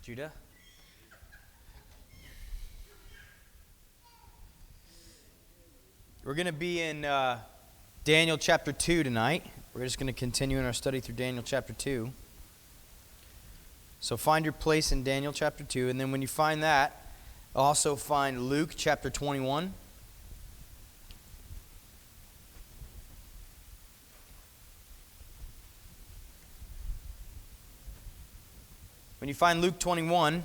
Judah. We're going to be in Daniel chapter 2 tonight. We're just going to continue in our study through Daniel chapter 2. So find your place in Daniel chapter 2, and then when you find that, also find Luke chapter 21. When you find Luke 21,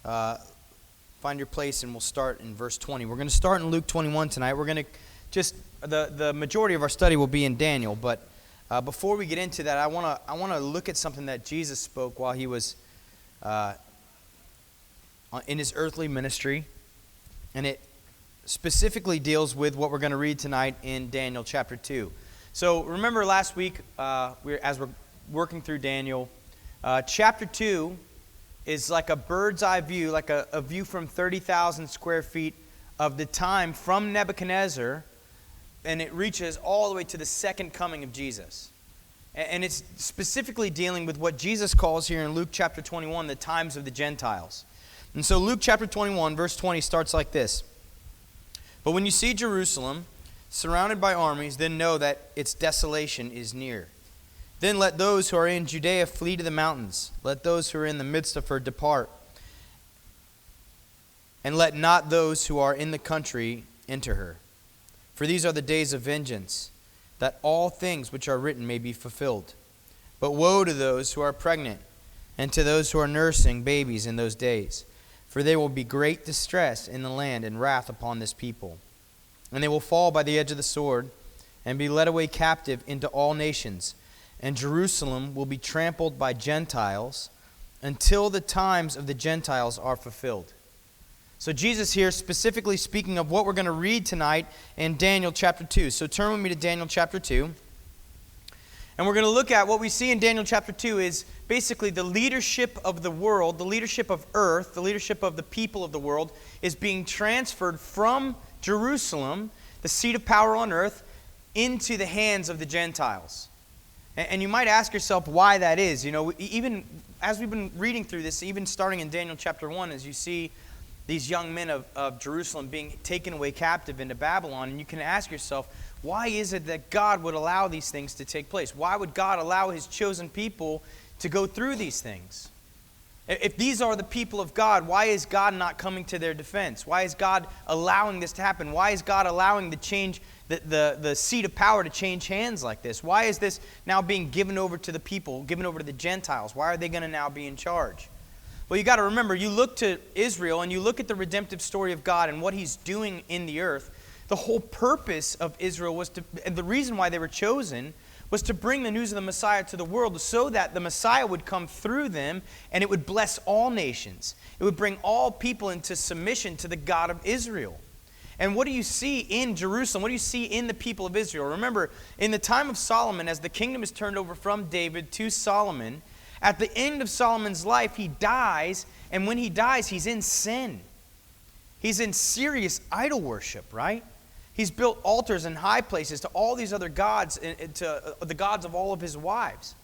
find your place and we'll start in verse 20. We're going to start in Luke 21 tonight. We're going to the majority of our study will be in Daniel, but before we get into that, I want to look at something that Jesus spoke while he was in his earthly ministry, and it specifically deals with what we're going to read tonight in Daniel chapter 2. So remember last week, as we're working through Daniel, chapter 2 is like a bird's eye view, like a view from 30,000 square feet of the time from Nebuchadnezzar, and it reaches all the way to the second coming of Jesus. And it's specifically dealing with what Jesus calls here in Luke chapter 21, the times of the Gentiles. And so Luke chapter 21, verse 20 starts like this. But when you see Jerusalem surrounded by armies, then know that its desolation is near. Then let those who are in Judea flee to the mountains. Let those who are in the midst of her depart. And let not those who are in the country enter her. For these are the days of vengeance, that all things which are written may be fulfilled. But woe to those who are pregnant, and to those who are nursing babies in those days. For there will be great distress in the land and wrath upon this people. And they will fall by the edge of the sword, and be led away captive into all nations. And Jerusalem will be trampled by Gentiles until the times of the Gentiles are fulfilled. So Jesus here specifically speaking of what we're going to read tonight in Daniel chapter 2. So turn with me to Daniel chapter 2. And we're going to look at what we see in Daniel chapter 2 is basically the leadership of the world, the leadership of earth, the leadership of the people of the world is being transferred from Jerusalem, the seat of power on earth, into the hands of the Gentiles. And you might ask yourself why that is. You know, even as we've been reading through this, even starting in Daniel chapter 1, as you see these young men of Jerusalem being taken away captive into Babylon, and you can ask yourself, why is it that God would allow these things to take place? Why would God allow his chosen people to go through these things? If these are the people of God, why is God not coming to their defense? Why is God allowing this to happen? Why is God allowing the seat of power to change hands like this? Why is this now being given over to the people, given over to the Gentiles? Why are they going to now be in charge? Well, you got to remember, you look to Israel and you look at the redemptive story of God and what he's doing in the earth. The whole purpose of Israel was and the reason why they were chosen was to bring the news of the Messiah to the world so that the Messiah would come through them and it would bless all nations. It would bring all people into submission to the God of Israel. And what do you see in Jerusalem? What do you see in the people of Israel? Remember, in the time of Solomon, as the kingdom is turned over from David to Solomon, at the end of Solomon's life, he dies, and when he dies, he's in sin. He's in serious idol worship, right? He's built altars and high places to all these other gods, to the gods of all of his wives.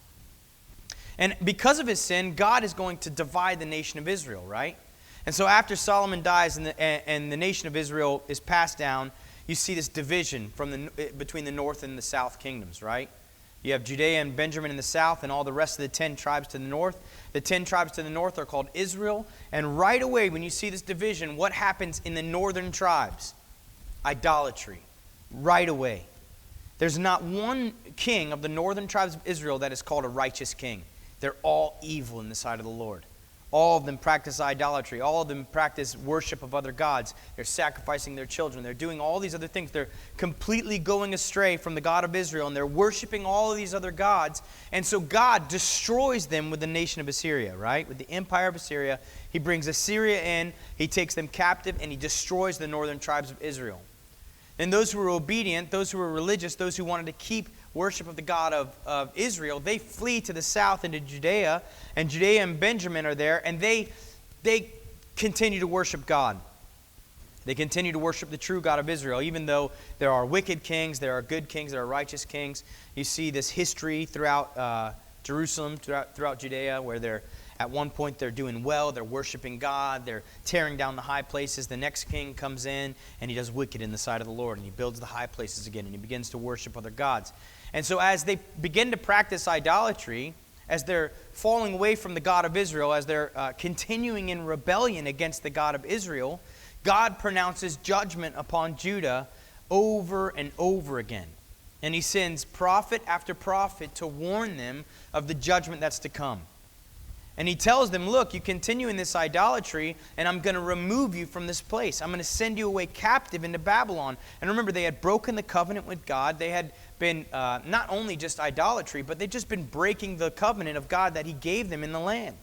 And because of his sin, God is going to divide the nation of Israel, right? And so after Solomon dies and the nation of Israel is passed down, you see this division between the north and the south kingdoms, right? You have Judea and Benjamin in the south and all the rest of the 10 tribes to the north. The 10 tribes to the north are called Israel. And right away, when you see this division, what happens in the northern tribes? Idolatry. Right away. There's not one king of the northern tribes of Israel that is called a righteous king. They're all evil in the sight of the Lord. All of them practice idolatry. All of them practice worship of other gods. They're sacrificing their children. They're doing all these other things. They're completely going astray from the God of Israel, and they're worshiping all of these other gods. And so God destroys them with the nation of Assyria, right? With the empire of Assyria. He brings Assyria in, he takes them captive, and he destroys the northern tribes of Israel. And those who were obedient, those who were religious, those who wanted to keep worship of the God of Israel, they flee to the south into Judea, and Judea and Benjamin are there, and they continue to worship God. They continue to worship the true God of Israel, even though there are wicked kings, there are good kings, there are righteous kings. You see this history throughout Jerusalem, throughout Judea, where they're At one point, they're doing well. They're worshiping God. They're tearing down the high places. The next king comes in, and he does wicked in the sight of the Lord, and he builds the high places again, and he begins to worship other gods. And so as they begin to practice idolatry, as they're falling away from the God of Israel, as they're continuing in rebellion against the God of Israel, God pronounces judgment upon Judah over and over again. And he sends prophet after prophet to warn them of the judgment that's to come. And he tells them, look, you continue in this idolatry, and I'm going to remove you from this place. I'm going to send you away captive into Babylon. And remember, they had broken the covenant with God. They had been not only just idolatry, but they'd just been breaking the covenant of God that he gave them in the land.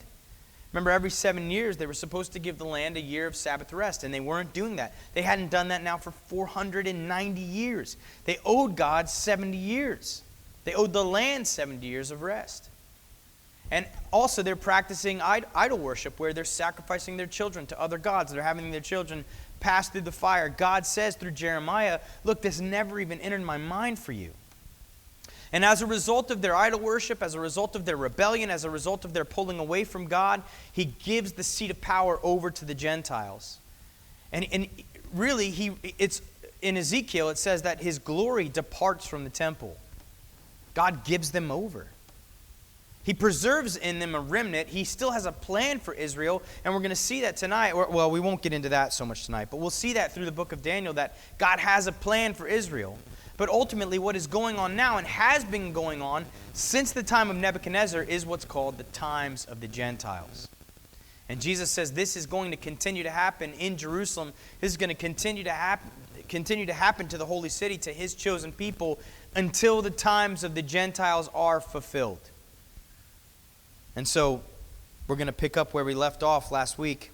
Remember, every 7 years, they were supposed to give the land a year of Sabbath rest, and they weren't doing that. They hadn't done that now for 490 years. They owed God 70 years. They owed the land 70 years of rest. And also, they're practicing idol worship, where they're sacrificing their children to other gods. They're having their children pass through the fire. God says through Jeremiah, look, this never even entered my mind for you. And as a result of their idol worship, as a result of their rebellion, as a result of their pulling away from God, he gives the seat of power over to the Gentiles. And really, it's in Ezekiel, it says that his glory departs from the temple. God gives them over. He preserves in them a remnant. He still has a plan for Israel, and we're going to see that tonight. Well, we won't get into that so much tonight, but we'll see that through the book of Daniel, that God has a plan for Israel. But ultimately, what is going on now and has been going on since the time of Nebuchadnezzar is what's called the times of the Gentiles. And Jesus says this is going to continue to happen in Jerusalem. This is going to continue to happen to the holy city, to his chosen people, until the times of the Gentiles are fulfilled. And so we're going to pick up where we left off last week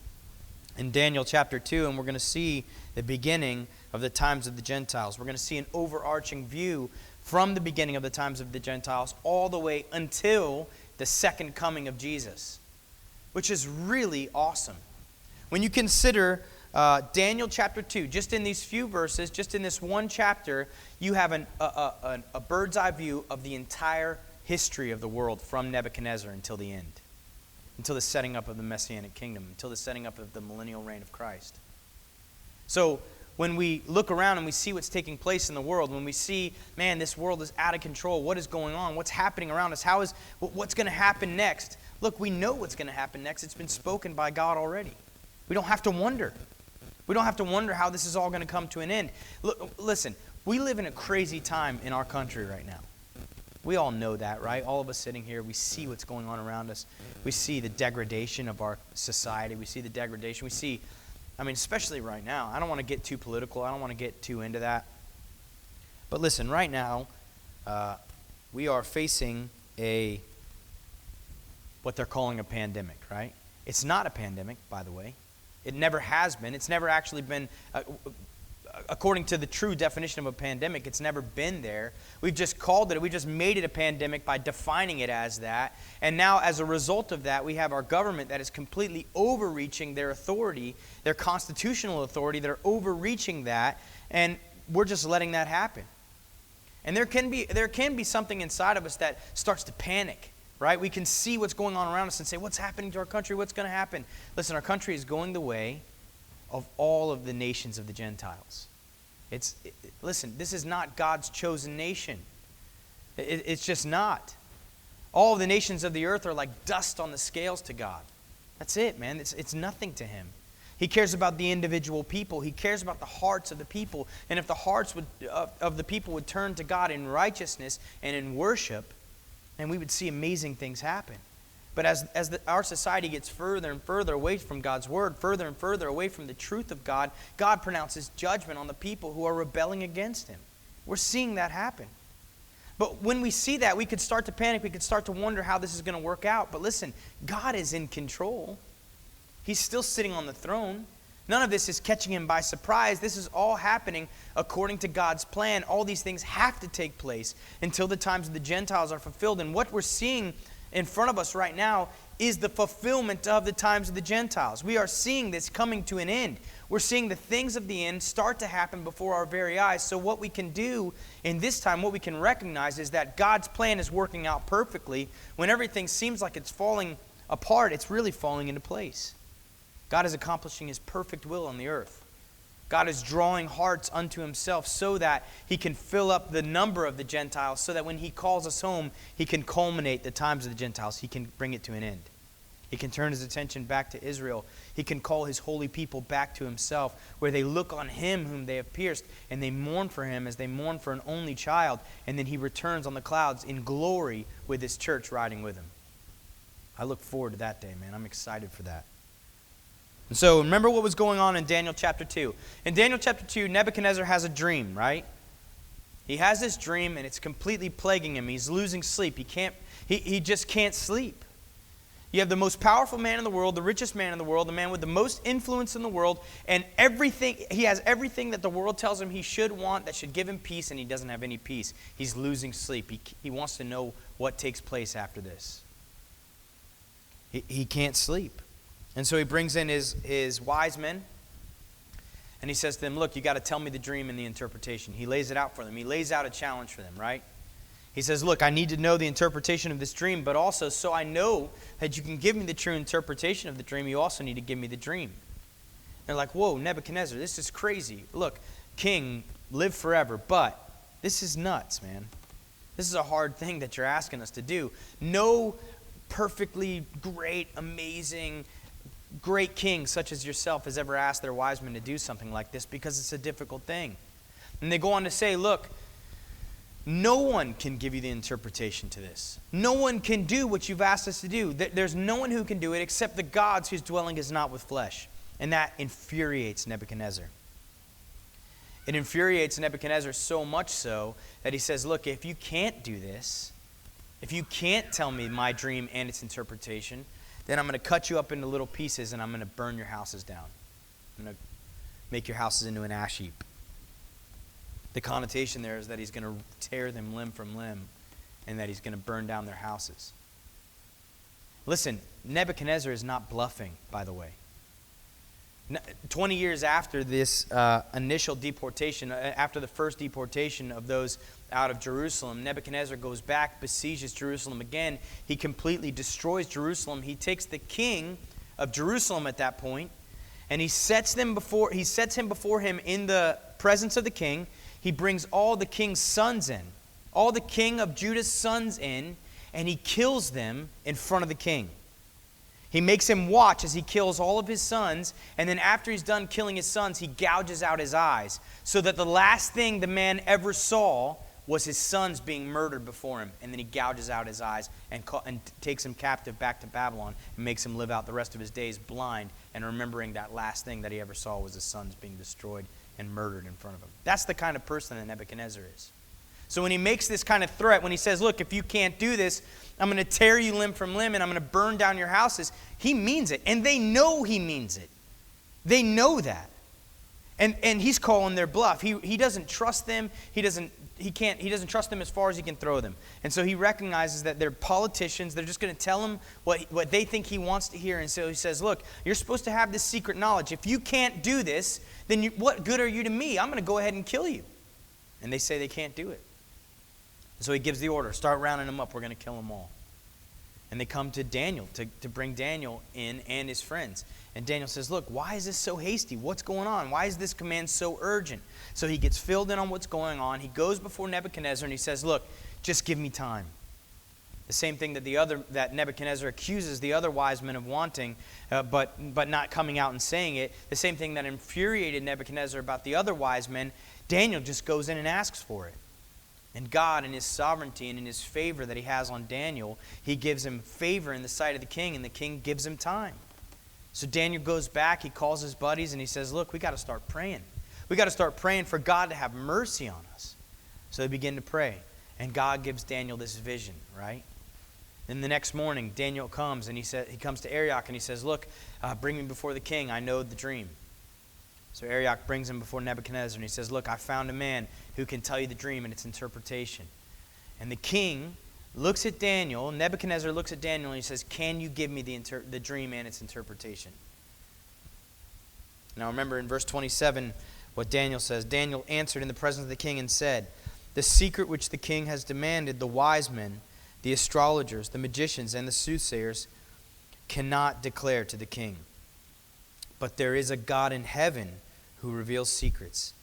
in Daniel chapter 2, and we're going to see the beginning of the times of the Gentiles. We're going to see an overarching view from the beginning of the times of the Gentiles all the way until the second coming of Jesus, which is really awesome. When you consider Daniel chapter 2, just in these few verses, just in this one chapter, you have a bird's eye view of the entire history of the world from Nebuchadnezzar until the end, until the setting up of the Messianic kingdom, until the setting up of the millennial reign of Christ. So when we look around and we see what's taking place in the world, when we see, man, this world is out of control, what is going on, what's happening around us, what's going to happen next? Look, we know what's going to happen next. It's been spoken by God already. We don't have to wonder. We don't have to wonder how this is all going to come to an end. Look, listen, we live in a crazy time in our country right now. We all know that, right? All of us sitting here, we see what's going on around us. We see the degradation of our society. We see the degradation. We see, especially right now. I don't want to get too political. I don't want to get too into that. But listen, right now, we are facing what they're calling a pandemic, right? It's not a pandemic, by the way. It never has been. It's never actually been, according to the true definition of a pandemic, it's never been there. We've just called it, we just made it a pandemic by defining it as that. And now as a result of that, we have our government that is completely overreaching their authority, their constitutional authority. They're overreaching that, and we're just letting that happen. And there can be something inside of us that starts to panic, right? We can see what's going on around us and say, what's happening to our country? What's going to happen? Listen, our country is going the way of all of the nations of the Gentiles. Listen, this is not God's chosen nation. It's just not. All of the nations of the earth are like dust on the scales to God. That's it, man. It's nothing to him. He cares about the individual people. He cares about the hearts of the people. And if the hearts of the people would turn to God in righteousness and in worship, then we would see amazing things happen. But as our society gets further and further away from God's word, further and further away from the truth of God, God pronounces judgment on the people who are rebelling against him. We're seeing that happen. But when we see that, we could start to panic. We could start to wonder how this is going to work out. But listen, God is in control. He's still sitting on the throne. None of this is catching him by surprise. This is all happening according to God's plan. All these things have to take place until the times of the Gentiles are fulfilled. And what we're seeing in front of us right now is the fulfillment of the times of the Gentiles. We are seeing this coming to an end. We're seeing the things of the end start to happen before our very eyes. So what we can do in this time, what we can recognize is that God's plan is working out perfectly when everything seems like it's falling apart, it's really falling into place. God is accomplishing his perfect will on the earth. God is drawing hearts unto himself so that he can fill up the number of the Gentiles, so that when he calls us home, he can culminate the times of the Gentiles. He can bring it to an end. He can turn his attention back to Israel. He can call his holy people back to himself, where they look on him whom they have pierced, and they mourn for him as they mourn for an only child, and then he returns on the clouds in glory with his church riding with him. I look forward to that day, man. I'm excited for that. And so remember what was going on in Daniel chapter 2. In Daniel chapter 2, Nebuchadnezzar has a dream, right? He has this dream, and it's completely plaguing him. He's losing sleep. He just can't sleep. You have the most powerful man in the world, the richest man in the world, the man with the most influence in the world, and everything. He has everything that the world tells him he should want, that should give him peace, and he doesn't have any peace. He's losing sleep. He wants to know what takes place after this. He can't sleep. And so he brings in his wise men, and he says to them, look, you got to tell me the dream and the interpretation. He lays it out for them. He lays out a challenge for them, right? He says, look, I need to know the interpretation of this dream, but also so I know that you can give me the true interpretation of the dream, you also need to give me the dream. They're like, whoa, Nebuchadnezzar, this is crazy. Look, king, live forever, but this is nuts, man. This is a hard thing that you're asking us to do. No perfectly great, amazing, great king such as yourself has ever asked their wise men to do something like this, because it's a difficult thing. And they go on to say, look, no one can give you the interpretation to this. No one can do what you've asked us to do. There's no one who can do it except the gods whose dwelling is not with flesh. And that infuriates Nebuchadnezzar. It infuriates Nebuchadnezzar so much so that he says, look, if you can't do this, if you can't tell me my dream and its interpretation, then I'm going to cut you up into little pieces and I'm going to burn your houses down. I'm going to make your houses into an ash heap. The connotation there is that he's going to tear them limb from limb and that he's going to burn down their houses. Listen, Nebuchadnezzar is not bluffing, by the way. 20 years after this initial deportation, after the first deportation of those out of Jerusalem, Nebuchadnezzar goes back, besieges Jerusalem again. He completely destroys Jerusalem. He takes the king of Jerusalem at that point, and he sets him before him in the presence of the king. He brings all the king's sons in, all the king of Judah's sons in, and he kills them in front of the king. He makes him watch as he kills all of his sons, and then after he's done killing his sons, he gouges out his eyes, so that the last thing the man ever saw was his sons being murdered before him. And then he gouges out his eyes and takes him captive back to Babylon and makes him live out the rest of his days blind and remembering that last thing that he ever saw was his sons being destroyed and murdered in front of him. That's the kind of person that Nebuchadnezzar is. So when he makes this kind of threat, when he says, look, if you can't do this, I'm going to tear you limb from limb and I'm going to burn down your houses, he means it. And they know he means it. They know that. And he's calling their bluff. He doesn't trust them. He doesn't trust them as far as he can throw them. And so he recognizes that they're politicians. They're just going to tell him what they think he wants to hear. And so he says, look, you're supposed to have this secret knowledge. If you can't do this, then what good are you to me? I'm going to go ahead and kill you. And they say they can't do it. So he gives the order, start rounding them up. We're going to kill them all. And they come to Daniel to bring Daniel in and his friends. And Daniel says, look, why is this so hasty? What's going on? Why is this command so urgent? So he gets filled in on what's going on. He goes before Nebuchadnezzar and he says, look, just give me time. The same thing that Nebuchadnezzar accuses the other wise men of wanting, but not coming out and saying it. The same thing that infuriated Nebuchadnezzar about the other wise men, Daniel just goes in and asks for it. And God, in his sovereignty and in his favor that he has on Daniel, he gives him favor in the sight of the king, and the king gives him time. So Daniel goes back, he calls his buddies, and he says, look, we got to start praying. We got to start praying for God to have mercy on us. So they begin to pray, and God gives Daniel this vision, right? Then the next morning, Daniel comes, and he comes to Arioch, and he says, look, bring me before the king. I know the dream. So Arioch brings him before Nebuchadnezzar, and he says, look, I found a man who can tell you the dream and its interpretation. And the king looks at Daniel, Nebuchadnezzar looks at Daniel, and he says, can you give me the dream and its interpretation? Now remember in verse 27 what Daniel says. Daniel answered in the presence of the king and said, the secret which the king has demanded, the wise men, the astrologers, the magicians, and the soothsayers cannot declare to the king. But there is a God in heaven who reveals secrets.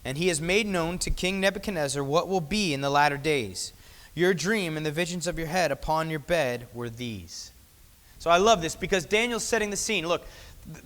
And he has made known to King Nebuchadnezzar what will be in the latter days. Your dream and the visions of your head upon your bed were these. So I love this because Daniel's setting the scene. Look,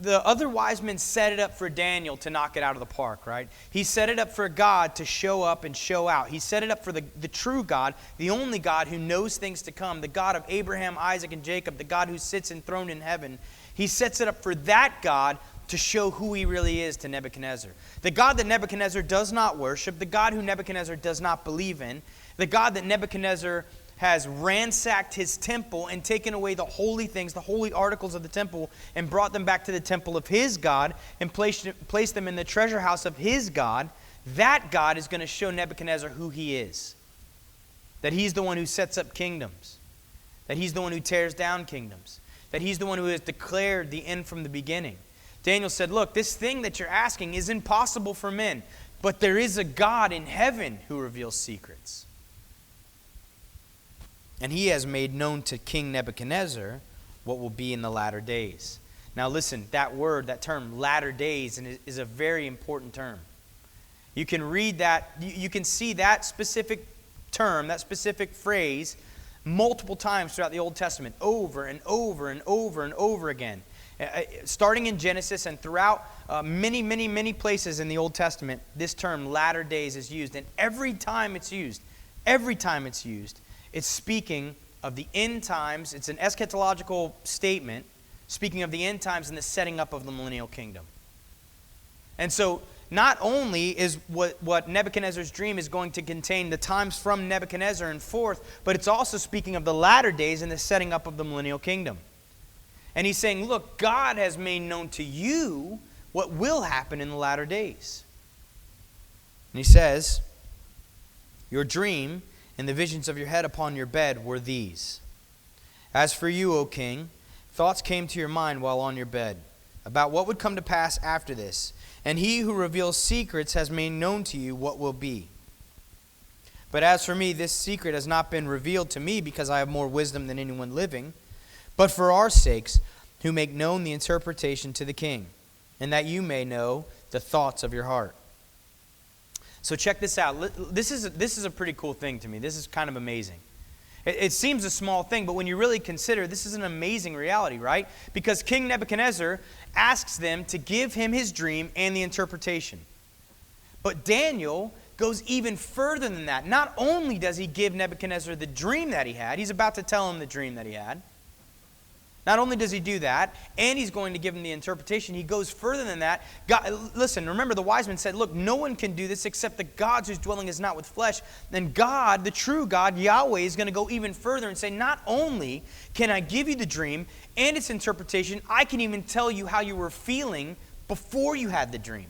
the other wise men set it up for Daniel to knock it out of the park, right? He set it up for God to show up and show out. He set it up for the true God, the only God who knows things to come, the God of Abraham, Isaac, and Jacob, the God who sits enthroned in heaven. He sets it up for that God to show who he really is to Nebuchadnezzar. The God that Nebuchadnezzar does not worship, the God who Nebuchadnezzar does not believe in, the God that Nebuchadnezzar has ransacked his temple and taken away the holy things, the holy articles of the temple, and brought them back to the temple of his God and placed them in the treasure house of his God. That God is going to show Nebuchadnezzar who he is. That he's the one who sets up kingdoms. That he's the one who tears down kingdoms. That he's the one who has declared the end from the beginning. Daniel said, look, this thing that you're asking is impossible for men, but there is a God in heaven who reveals secrets. And he has made known to King Nebuchadnezzar what will be in the latter days. Now listen, that word, that term, latter days, is a very important term. You can read that, you can see that specific term, that specific phrase, multiple times throughout the Old Testament, over and over and over and over again. Starting in Genesis and throughout many places in the Old Testament, this term, latter days, is used. And every time it's used, it's speaking of the end times. It's an eschatological statement speaking of the end times and the setting up of the millennial kingdom. And so not only is what Nebuchadnezzar's dream is going to contain the times from Nebuchadnezzar and forth, but it's also speaking of the latter days and the setting up of the millennial kingdom. And he's saying, look, God has made known to you what will happen in the latter days. And he says, your dream and the visions of your head upon your bed were these. As for you, O king, thoughts came to your mind while on your bed about what would come to pass after this. And he who reveals secrets has made known to you what will be. But as for me, this secret has not been revealed to me because I have more wisdom than anyone living, but for our sakes who make known the interpretation to the king, and that you may know the thoughts of your heart. So check this out. This is a pretty cool thing to me. This is kind of amazing. It seems a small thing, but when you really consider, this is an amazing reality, right? Because King Nebuchadnezzar asks them to give him his dream and the interpretation. But Daniel goes even further than that. Not only does he give Nebuchadnezzar the dream that he had, he's about to tell him the dream that he had. Not only does he do that, and he's going to give him the interpretation, he goes further than that. God, listen, remember the wise men said, look, no one can do this except the God whose dwelling is not with flesh. And God, the true God, Yahweh, is going to go even further and say, not only can I give you the dream and its interpretation, I can even tell you how you were feeling before you had the dream.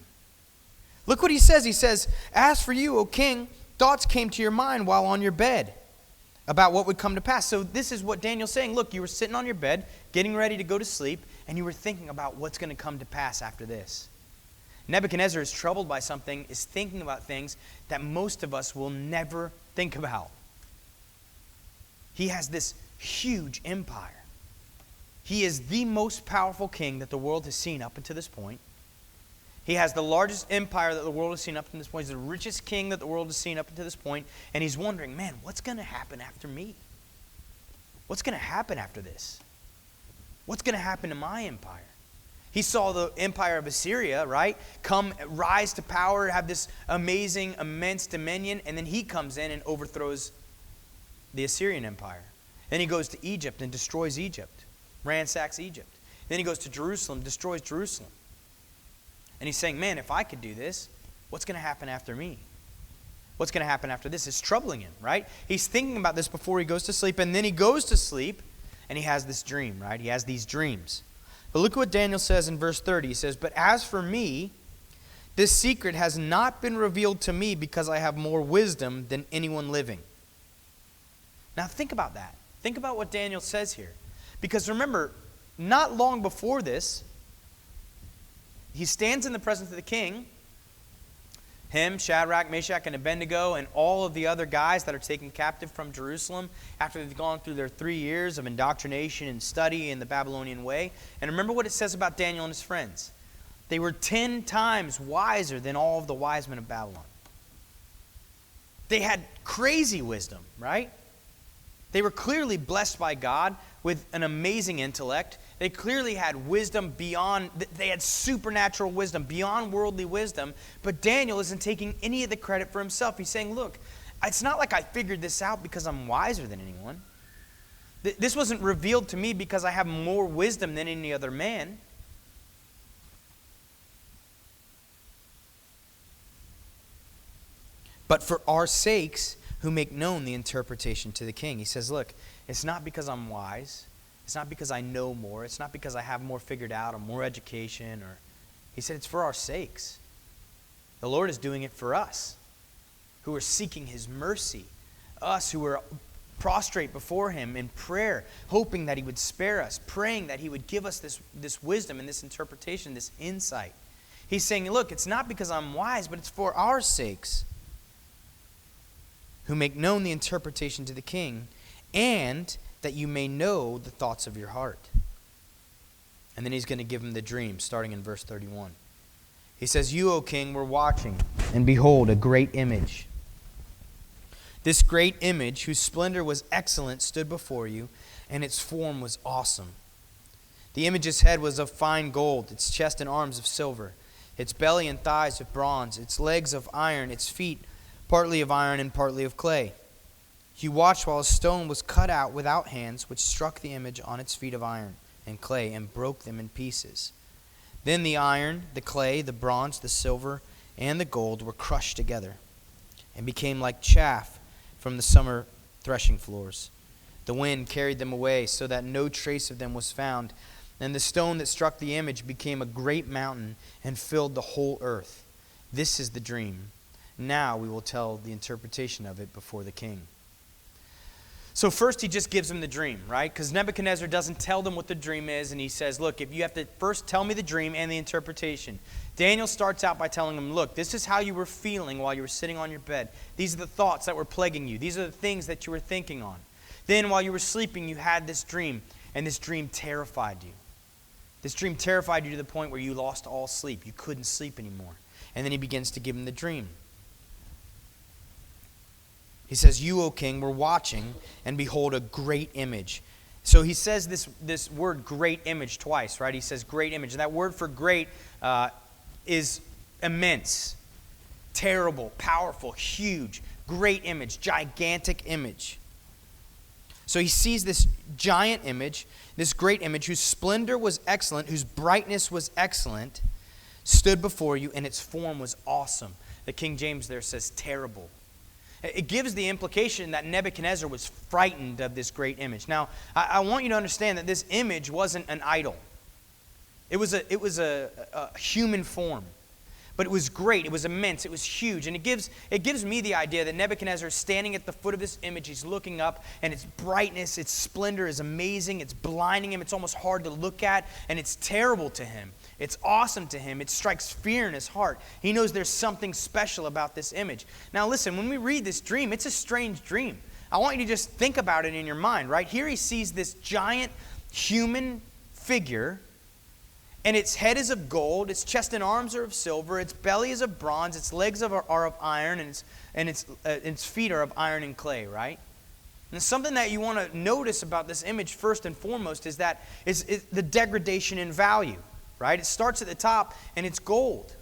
Look what he says. He says, as for you, O king, thoughts came to your mind while on your bed about what would come to pass. So this is what Daniel's saying. Look, you were sitting on your bed, getting ready to go to sleep, and you were thinking about what's going to come to pass after this. Nebuchadnezzar is troubled by something, is thinking about things that most of us will never think about. He has this huge empire. He is the most powerful king that the world has seen up until this point. He has the largest empire that the world has seen up to this point. He's the richest king that the world has seen up until this point. And he's wondering, man, what's going to happen after me? What's going to happen after this? What's going to happen to my empire? He saw the empire of Assyria, right, rise to power, have this amazing, immense dominion. And then he comes in and overthrows the Assyrian empire. Then he goes to Egypt and destroys Egypt, ransacks Egypt. Then he goes to Jerusalem, destroys Jerusalem. And he's saying, man, if I could do this, what's going to happen after me? What's going to happen after this? It's troubling him, right? He's thinking about this before he goes to sleep, and then he goes to sleep, and he has this dream, right? He has these dreams. But look what Daniel says in verse 30. He says, but as for me, this secret has not been revealed to me because I have more wisdom than anyone living. Now think about that. Think about what Daniel says here. Because remember, not long before this, he stands in the presence of the king. Him, Shadrach, Meshach, and Abednego, and all of the other guys that are taken captive from Jerusalem after they've gone through their 3 years of indoctrination and study in the Babylonian way. And remember what it says about Daniel and his friends. They were 10 times wiser than all of the wise men of Babylon. They had crazy wisdom, right? They were clearly blessed by God with an amazing intellect. They clearly had wisdom beyond, they had supernatural wisdom, beyond worldly wisdom. But Daniel isn't taking any of the credit for himself. He's saying, look, it's not like I figured this out because I'm wiser than anyone. This wasn't revealed to me because I have more wisdom than any other man. But for our sakes, who make known the interpretation to the king. He says, look, it's not because I'm wise. It's not because I know more. It's not because I have more figured out or more education. He said it's for our sakes. The Lord is doing it for us who are seeking his mercy. Us who are prostrate before him in prayer, hoping that he would spare us, praying that he would give us this wisdom and this interpretation, this insight. He's saying, look, it's not because I'm wise, but it's for our sakes, who make known the interpretation to the king, and that you may know the thoughts of your heart. And then he's going to give him the dream, starting in verse 31. He says, you, O king, were watching, and behold, a great image. This great image, whose splendor was excellent, stood before you, and its form was awesome. The image's head was of fine gold, its chest and arms of silver, its belly and thighs of bronze, its legs of iron, its feet partly of iron and partly of clay. You watched while a stone was cut out without hands, which struck the image on its feet of iron and clay and broke them in pieces. Then the iron, the clay, the bronze, the silver, and the gold were crushed together and became like chaff from the summer threshing floors. The wind carried them away so that no trace of them was found. And the stone that struck the image became a great mountain and filled the whole earth. This is the dream. Now we will tell the interpretation of it before the king. So first he just gives him the dream, right? Because Nebuchadnezzar doesn't tell them what the dream is, and he says, look, if you have to first tell me the dream and the interpretation. Daniel starts out by telling him, look, this is how you were feeling while you were sitting on your bed. These are the thoughts that were plaguing you. These are the things that you were thinking on. Then while you were sleeping, you had this dream, and this dream terrified you. This dream terrified you to the point where you lost all sleep. You couldn't sleep anymore. And then he begins to give him the dream. He says, you, O king, were watching, and behold, a great image. So he says this word great image twice, right? He says great image. And that word for great is immense, terrible, powerful, huge, great image, gigantic image. So he sees this giant image, this great image, whose splendor was excellent, whose brightness was excellent, stood before you, and its form was awesome. The King James there says terrible. It gives the implication that Nebuchadnezzar was frightened of this great image. Now, I want you to understand that this image wasn't an idol. It was a human form. But it was great. It was immense. It was huge. And it gives me the idea that Nebuchadnezzar is standing at the foot of this image. He's looking up, and its brightness, its splendor is amazing. It's blinding him. It's almost hard to look at, and it's terrible to him. It's awesome to him. It strikes fear in his heart. He knows there's something special about this image. Now listen, when we read this dream, it's a strange dream. I want you to just think about it in your mind, right? Here he sees this giant human figure, and its head is of gold, its chest and arms are of silver, its belly is of bronze, its legs are of iron, and its feet are of iron and clay, right? And something that you want to notice about this image first and foremost is that is the degradation in value, right? It starts at the top, and it's gold.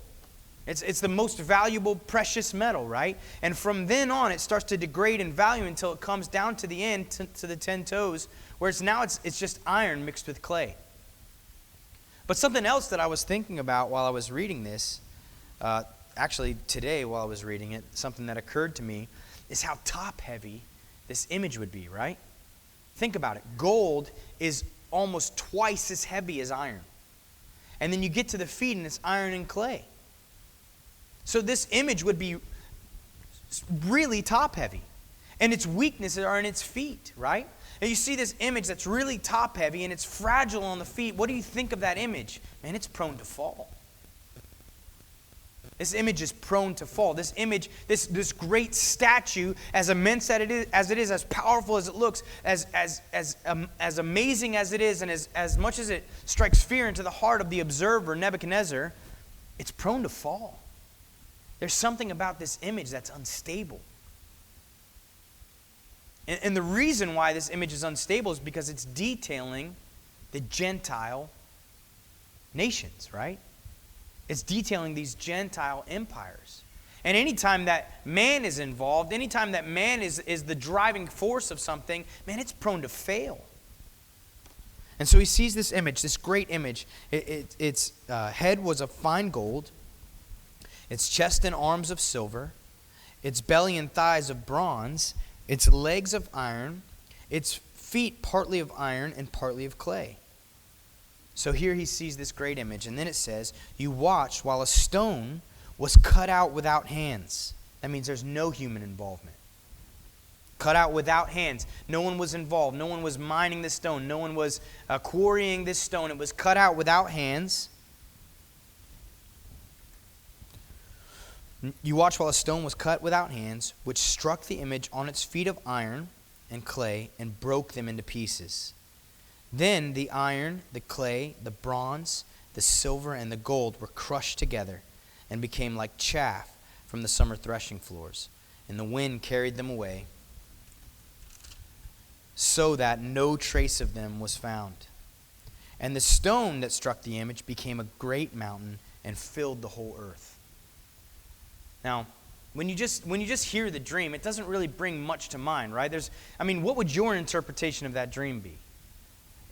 It's the most valuable precious metal, right? And from then on, it starts to degrade in value until it comes down to the end, to the 10 toes, where it's just iron mixed with clay. But something else that I was thinking about while I was reading this, actually today while I was reading it, something that occurred to me, is how top-heavy this image would be, right? Think about it. Gold is almost twice as heavy as iron. And then you get to the feet, and it's iron and clay. So this image would be really top-heavy. And its weaknesses are in its feet, right? And you see this image that's really top-heavy, and it's fragile on the feet. What do you think of that image? Man, it's prone to fall. This image is prone to fall. This image, this great statue, as immense as it is, as powerful as it looks, as amazing as it is, and as much as it strikes fear into the heart of the observer, Nebuchadnezzar, it's prone to fall. There's something about this image that's unstable. And the reason why this image is unstable is because it's detailing the Gentile nations, right? It's detailing these Gentile empires. And anytime that man is involved, anytime that man is the driving force of something, man, it's prone to fail. And so he sees this image, this great image. Its head was of fine gold, its chest and arms of silver, its belly and thighs of bronze, its legs of iron, its feet partly of iron and partly of clay. So here he sees this great image, and then it says, you watched while a stone was cut out without hands. That means there's no human involvement. Cut out without hands. No one was involved. No one was mining the stone. No one was quarrying this stone. It was cut out without hands. You watched while a stone was cut without hands, which struck the image on its feet of iron and clay and broke them into pieces. Then the iron, the clay, the bronze, the silver, and the gold were crushed together and became like chaff from the summer threshing floors, and the wind carried them away, so that no trace of them was found. And the stone that struck the image became a great mountain and filled the whole earth. Now, when you just hear the dream, it doesn't really bring much to mind, right? What would your interpretation of that dream be?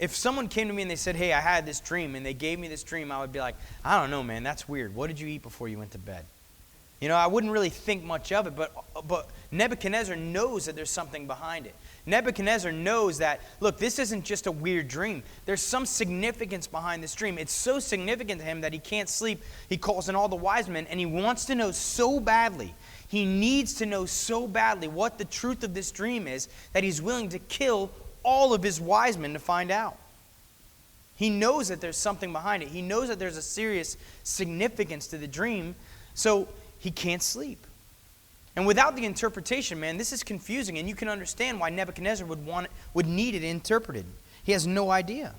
If someone came to me and they said, hey, I had this dream, and they gave me this dream, I would be like, I don't know, man, that's weird. What did you eat before you went to bed? I wouldn't really think much of it, but Nebuchadnezzar knows that there's something behind it. Nebuchadnezzar knows that, look, this isn't just a weird dream. There's some significance behind this dream. It's so significant to him that he can't sleep. He calls in all the wise men, and he wants to know so badly. He needs to know so badly what the truth of this dream is that he's willing to kill all of his wise men to find out. He knows that there's something behind it. He knows that there's a serious significance to the dream, so he can't sleep. And without the interpretation, man, this is confusing, and you can understand why Nebuchadnezzar would need it interpreted. He has no idea.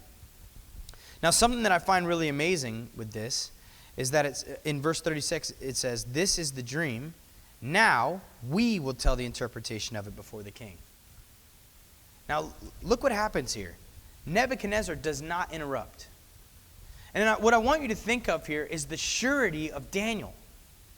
Now, something that I find really amazing with this is that it's in verse 36, it says, this is the dream. Now we will tell the interpretation of it before the king. Now, look what happens here. Nebuchadnezzar does not interrupt. And what I want you to think of here is the surety of Daniel.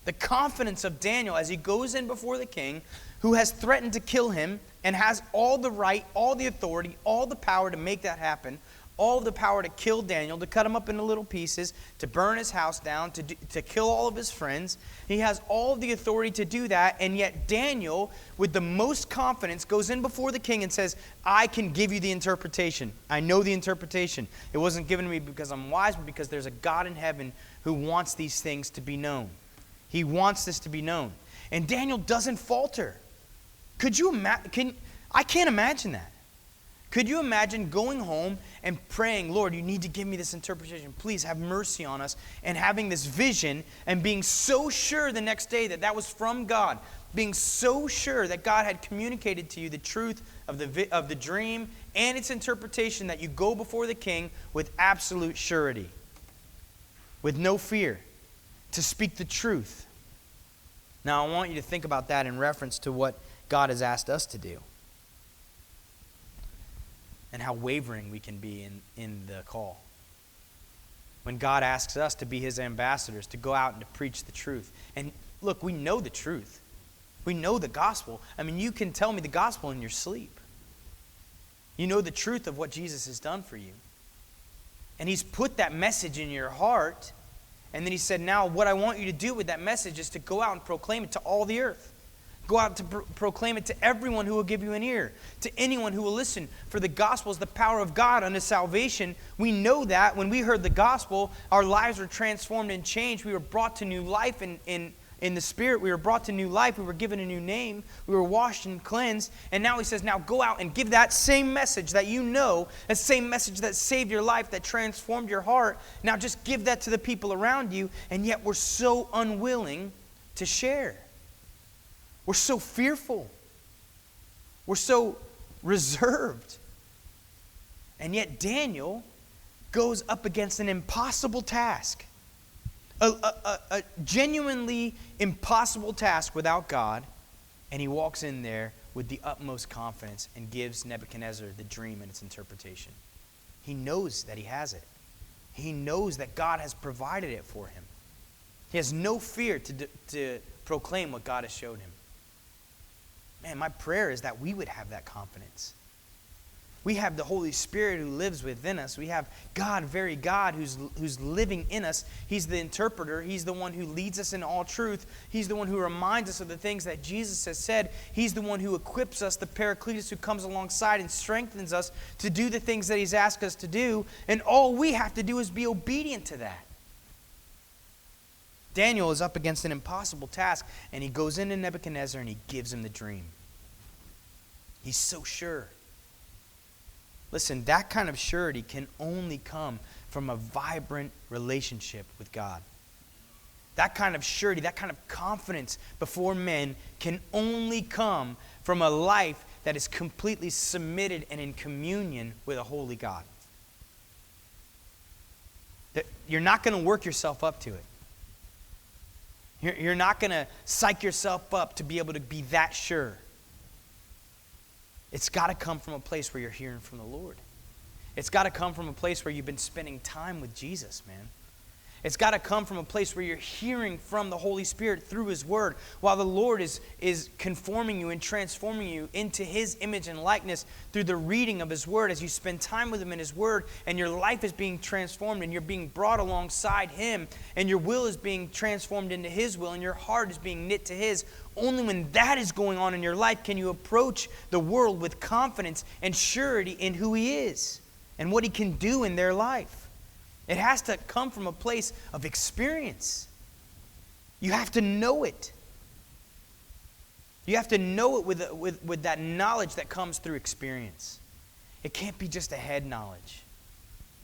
The confidence of Daniel as he goes in before the king, who has threatened to kill him and has all the right, all the authority, all the power to make that happen, all the power to kill Daniel, to cut him up into little pieces, to burn his house down, to kill all of his friends. He has all the authority to do that, and yet Daniel, with the most confidence, goes in before the king and says, I can give you the interpretation. I know the interpretation. It wasn't given to me because I'm wise, but because there's a God in heaven who wants these things to be known. He wants this to be known. And Daniel doesn't falter. Could you imagine? I can't imagine that. Could you imagine going home and praying, Lord, you need to give me this interpretation. Please have mercy on us. And having this vision and being so sure the next day that that was from God. Being so sure that God had communicated to you the truth of the dream and its interpretation, that you go before the king with absolute surety. With no fear. To speak the truth. Now I want you to think about that in reference to what God has asked us to do. And how wavering we can be in the call. When God asks us to be his ambassadors, to go out and to preach the truth. And look, we know the truth. We know the gospel. You can tell me the gospel in your sleep. You know the truth of what Jesus has done for you. And he's put that message in your heart. And then he said, now what I want you to do with that message is to go out and proclaim it to all the earth. Go out to proclaim it to everyone who will give you an ear, to anyone who will listen. For the gospel is the power of God unto salvation. We know that when we heard the gospel, our lives were transformed and changed. We were brought to new life in in the Spirit. We were brought to new life. We were given a new name. We were washed and cleansed. And now he says, now go out and give that same message that you know, that same message that saved your life, that transformed your heart. Now just give that to the people around you. And yet we're so unwilling to share. We're so fearful. We're so reserved. And yet Daniel goes up against an impossible task. A genuinely impossible task without God. And he walks in there with the utmost confidence and gives Nebuchadnezzar the dream and its interpretation. He knows that he has it. He knows that God has provided it for him. He has no fear to proclaim what God has showed him. Man, my prayer is that we would have that confidence. We have the Holy Spirit who lives within us. We have God, very God, who's living in us. He's the interpreter. He's the one who leads us in all truth. He's the one who reminds us of the things that Jesus has said. He's the one who equips us, the Paracletus who comes alongside and strengthens us to do the things that he's asked us to do. And all we have to do is be obedient to that. Daniel is up against an impossible task, and he goes into Nebuchadnezzar and he gives him the dream. He's so sure. Listen, that kind of surety can only come from a vibrant relationship with God. That kind of surety, that kind of confidence before men can only come from a life that is completely submitted and in communion with a holy God. That you're not going to work yourself up to it. You're not going to psych yourself up to be able to be that sure. It's got to come from a place where you're hearing from the Lord. It's got to come from a place where you've been spending time with Jesus, man. It's got to come from a place where you're hearing from the Holy Spirit through his word, while the Lord is conforming you and transforming you into his image and likeness through the reading of his word. As you spend time with him in his word, and your life is being transformed, and you're being brought alongside him, and your will is being transformed into his will, and your heart is being knit to his. Only when that is going on in your life can you approach the world with confidence and surety in who he is and what he can do in their life. It has to come from a place of experience. You have to know it. You have to know it with that knowledge that comes through experience. It can't be just a head knowledge.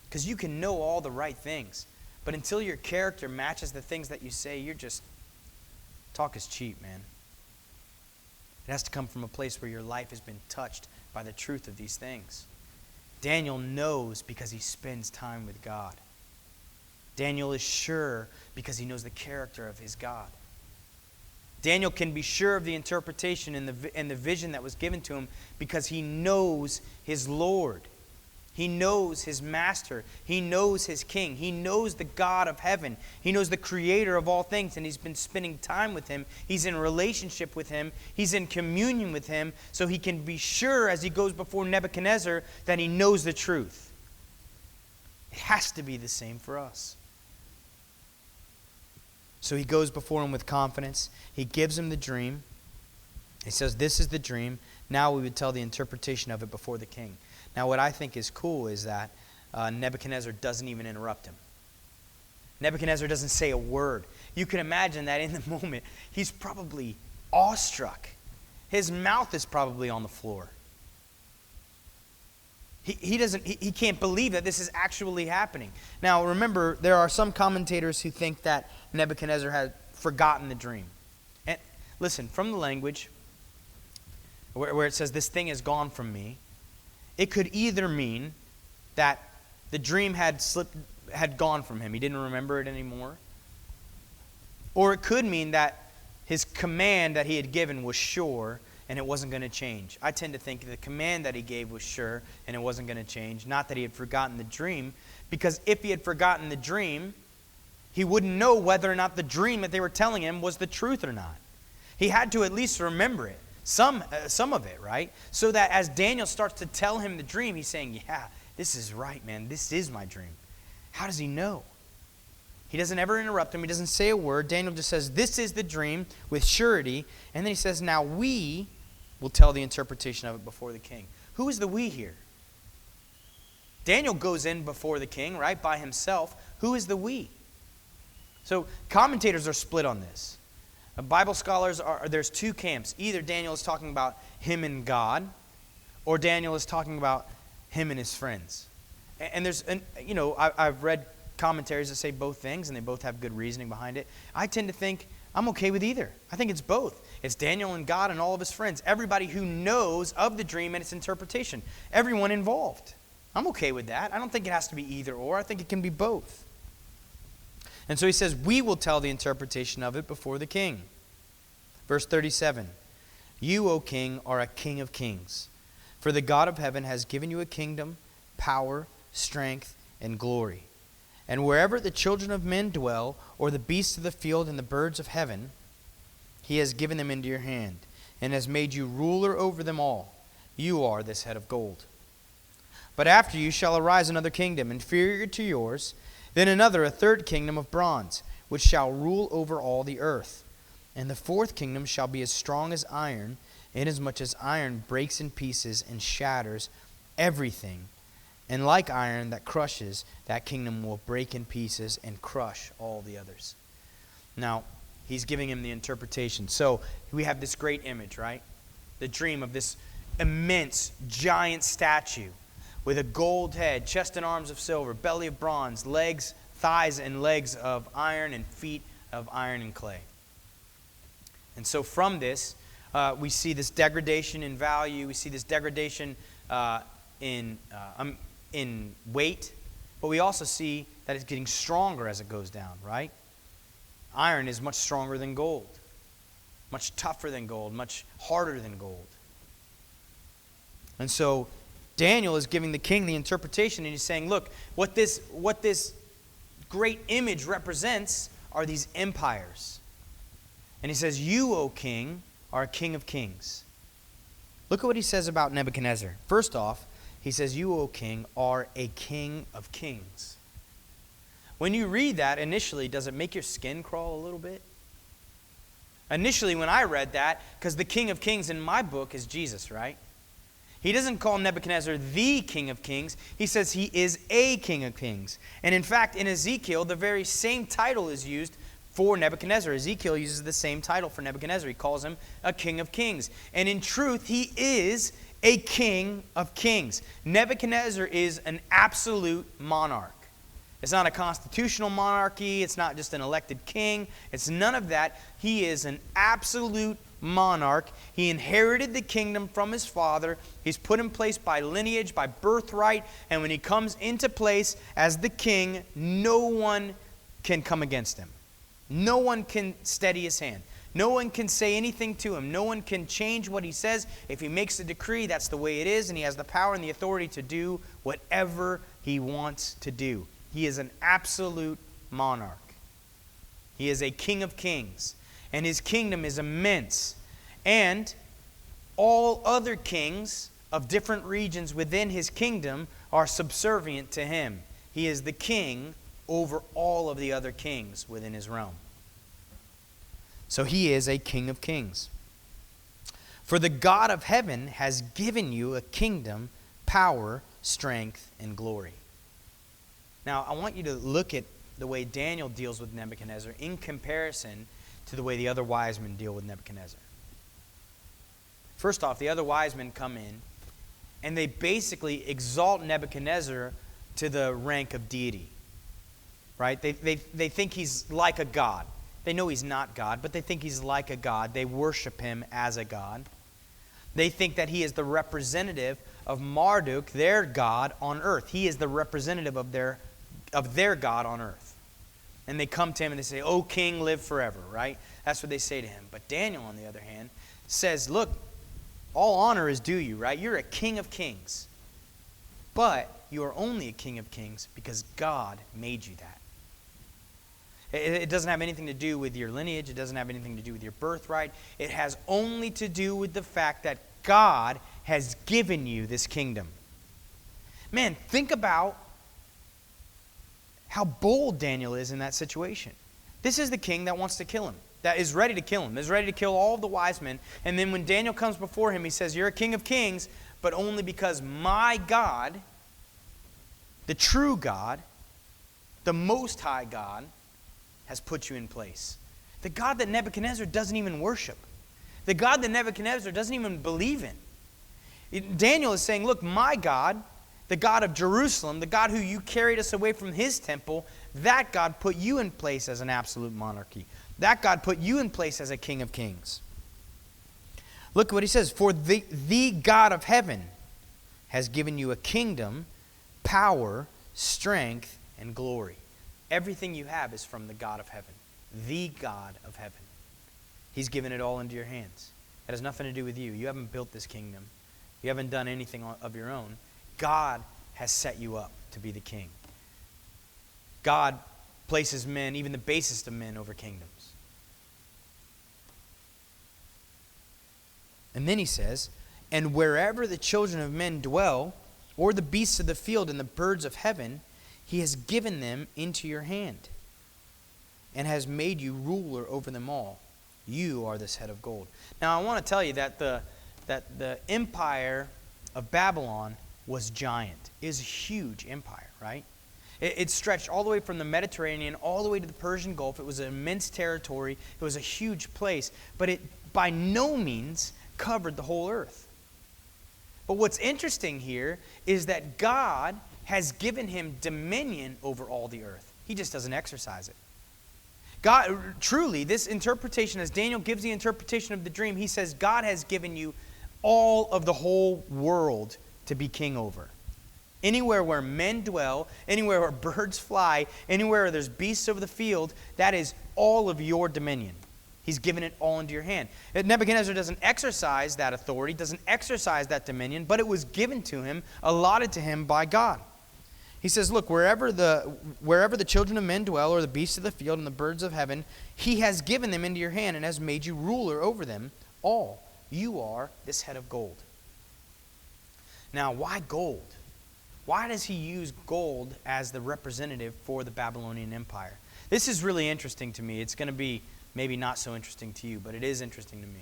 Because you can know all the right things. But until your character matches the things that you say, you're just... Talk is cheap, man. It has to come from a place where your life has been touched by the truth of these things. Daniel knows because he spends time with God. Daniel is sure because he knows the character of his God. Daniel can be sure of the interpretation and the vision that was given to him because he knows his Lord. He knows his master. He knows his king. He knows the God of heaven. He knows the creator of all things, and he's been spending time with him. He's in relationship with him. He's in communion with him, so he can be sure as he goes before Nebuchadnezzar that he knows the truth. It has to be the same for us. So he goes before him with confidence. He gives him the dream. He says, this is the dream. Now we would tell the interpretation of it before the king. Now what I think is cool is that Nebuchadnezzar doesn't even interrupt him. Nebuchadnezzar doesn't say a word. You can imagine that in the moment, he's probably awestruck. His mouth is probably on the floor. He can't believe that this is actually happening. Now remember, there are some commentators who think that Nebuchadnezzar had forgotten the dream. And listen, from the language where it says, this thing is gone from me, it could either mean that the dream had gone from him. He didn't remember it anymore. Or it could mean that his command that he had given was sure and it wasn't going to change. I tend to think the command that he gave was sure and it wasn't going to change. Not that he had forgotten the dream, because if he had forgotten the dream, he wouldn't know whether or not the dream that they were telling him was the truth or not. He had to at least remember it. Some of it, right? So that as Daniel starts to tell him the dream, he's saying, yeah, this is right, man. This is my dream. How does he know? He doesn't ever interrupt him. He doesn't say a word. Daniel just says, this is the dream with surety. And then he says, now we will tell the interpretation of it before the king. Who is the we here? Daniel goes in before the king, right, by himself. Who is the we? So commentators are split on this. Bible scholars there's two camps. Either Daniel is talking about him and God, or Daniel is talking about him and his friends. And I've read commentaries that say both things, and they both have good reasoning behind it. I tend to think I'm okay with either. I think it's both. It's Daniel and God and all of his friends. Everybody who knows of the dream and its interpretation. Everyone involved. I'm okay with that. I don't think it has to be either or. I think it can be both. And so he says, we will tell the interpretation of it before the king. Verse 37, you, O king, are a king of kings. For the God of heaven has given you a kingdom, power, strength, and glory. And wherever the children of men dwell, or the beasts of the field and the birds of heaven, he has given them into your hand, and has made you ruler over them all. You are this head of gold. But after you shall arise another kingdom, inferior to yours, then another, a third kingdom of bronze, which shall rule over all the earth. And the fourth kingdom shall be as strong as iron, inasmuch as iron breaks in pieces and shatters everything. And like iron that crushes, that kingdom will break in pieces and crush all the others. Now, he's giving him the interpretation. So we have this great image, right? The dream of this immense, giant statue with a gold head, chest and arms of silver, belly of bronze, legs, thighs and legs of iron, and feet of iron and clay. And so from this, we see this degradation in value. We see this degradation in weight. But we also see that it's getting stronger as it goes down, right? Iron is much stronger than gold, much tougher than gold, much harder than gold. And so Daniel is giving the king the interpretation, and he's saying, look, what this great image represents are these empires. And he says, you, O king, are a king of kings. Look at what he says about Nebuchadnezzar. First off, he says, you, O king, are a king of kings. When you read that initially, does it make your skin crawl a little bit? Initially, when I read that, because the king of kings in my book is Jesus, right? He doesn't call Nebuchadnezzar the king of kings. He says he is a king of kings. And in fact, in Ezekiel, the very same title is used for Nebuchadnezzar. Ezekiel uses the same title for Nebuchadnezzar. He calls him a king of kings. And in truth, he is a king of kings. Nebuchadnezzar is an absolute monarch. It's not a constitutional monarchy. It's not just an elected king. It's none of that. He is an absolute monarch. He inherited the kingdom from his father. He's put in place by lineage, by birthright. And when he comes into place as the king, no one can come against him. No one can steady his hand. No one can say anything to him. No one can change what he says. If he makes a decree, that's the way it is. And he has the power and the authority to do whatever he wants to do. He is an absolute monarch. He is a king of kings. And his kingdom is immense. And all other kings of different regions within his kingdom are subservient to him. He is the king over all of the other kings within his realm. So he is a king of kings. For the God of heaven has given you a kingdom, power, strength, and glory. Now, I want you to look at the way Daniel deals with Nebuchadnezzar in comparison to the way the other wise men deal with Nebuchadnezzar. First off, the other wise men come in, and they basically exalt Nebuchadnezzar to the rank of deity. Right? They think he's like a god. They know he's not God, but they think he's like a god. They worship him as a god. They think that he is the representative of Marduk, their god on earth. He is the representative of their God on earth. And they come to him and they say, "O king, live forever," right? That's what they say to him. But Daniel, on the other hand, says, look, all honor is due you, right? You're a king of kings. But you are only a king of kings because God made you that. It doesn't have anything to do with your lineage. It doesn't have anything to do with your birthright. It has only to do with the fact that God has given you this kingdom. Man, think about how bold Daniel is in that situation. This is the king that wants to kill him, that is ready to kill him, is ready to kill all of the wise men. And then when Daniel comes before him, he says, "You're a king of kings, but only because my God, the true God, the Most High God, has put you in place. The God that Nebuchadnezzar doesn't even worship. The God that Nebuchadnezzar doesn't even believe in. Daniel is saying, look, my God, the God of Jerusalem, the God who you carried us away from his temple, that God put you in place as an absolute monarchy. That God put you in place as a king of kings. Look what he says. For the God of heaven has given you a kingdom, power, strength, and glory. Everything you have is from the God of heaven. The God of heaven. He's given it all into your hands. It has nothing to do with you. You haven't built this kingdom. You haven't done anything of your own. God has set you up to be the king. God places men, even the basest of men, over kingdoms. And then he says, and wherever the children of men dwell, or the beasts of the field and the birds of heaven, he has given them into your hand, and has made you ruler over them all. You are this head of gold. Now I want to tell you that the empire of Babylon was giant. It is a huge empire, right? It stretched all the way from the Mediterranean all the way to the Persian Gulf. It was an immense territory. It was a huge place. But it by no means covered the whole earth. But what's interesting here is that God has given him dominion over all the earth. He just doesn't exercise it. God, truly, this interpretation, as Daniel gives the interpretation of the dream, he says God has given you all of the whole world to be king over. Anywhere where men dwell, anywhere where birds fly, anywhere where there's beasts of the field, that is all of your dominion. He's given it all into your hand. Nebuchadnezzar doesn't exercise that authority, doesn't exercise that dominion, but it was given to him, allotted to him by God. He says, look, wherever the children of men dwell, or the beasts of the field and the birds of heaven, he has given them into your hand and has made you ruler over them all. You are this head of gold. Now, why gold? Why does he use gold as the representative for the Babylonian Empire? This is really interesting to me. It's going to be maybe not so interesting to you, but it is interesting to me.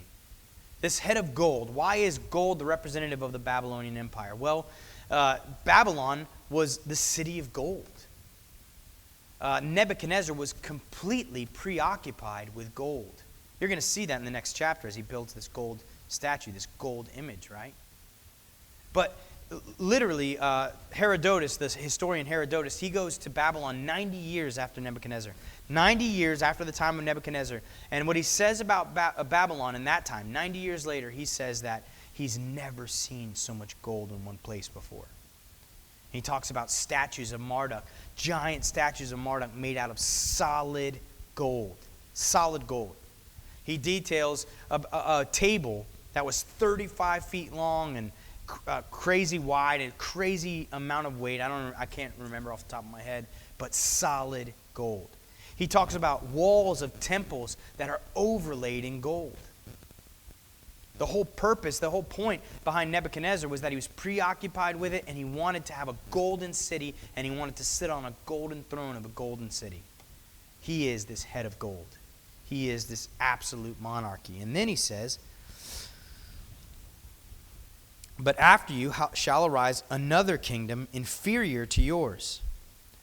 This head of gold, why is gold the representative of the Babylonian Empire? Well, Babylon was the city of gold. Nebuchadnezzar was completely preoccupied with gold. You're going to see that in the next chapter as he builds this gold statue, this gold image, right? But literally, Herodotus, the historian Herodotus, he goes to Babylon 90 years after Nebuchadnezzar. 90 years after the time of Nebuchadnezzar. And what he says about Babylon in that time, 90 years later, he says that he's never seen so much gold in one place before. He talks about statues of Marduk, giant statues of Marduk made out of solid gold. Solid gold. He details a table that was 35 feet long and crazy wide and crazy amount of weight. I can't remember off the top of my head, but solid gold. He talks about walls of temples that are overlaid in gold. The whole purpose, the whole point behind Nebuchadnezzar was that he was preoccupied with it, and he wanted to have a golden city, and he wanted to sit on a golden throne of a golden city. He is this head of gold. He is this absolute monarchy. And then he says, but after you shall arise another kingdom inferior to yours.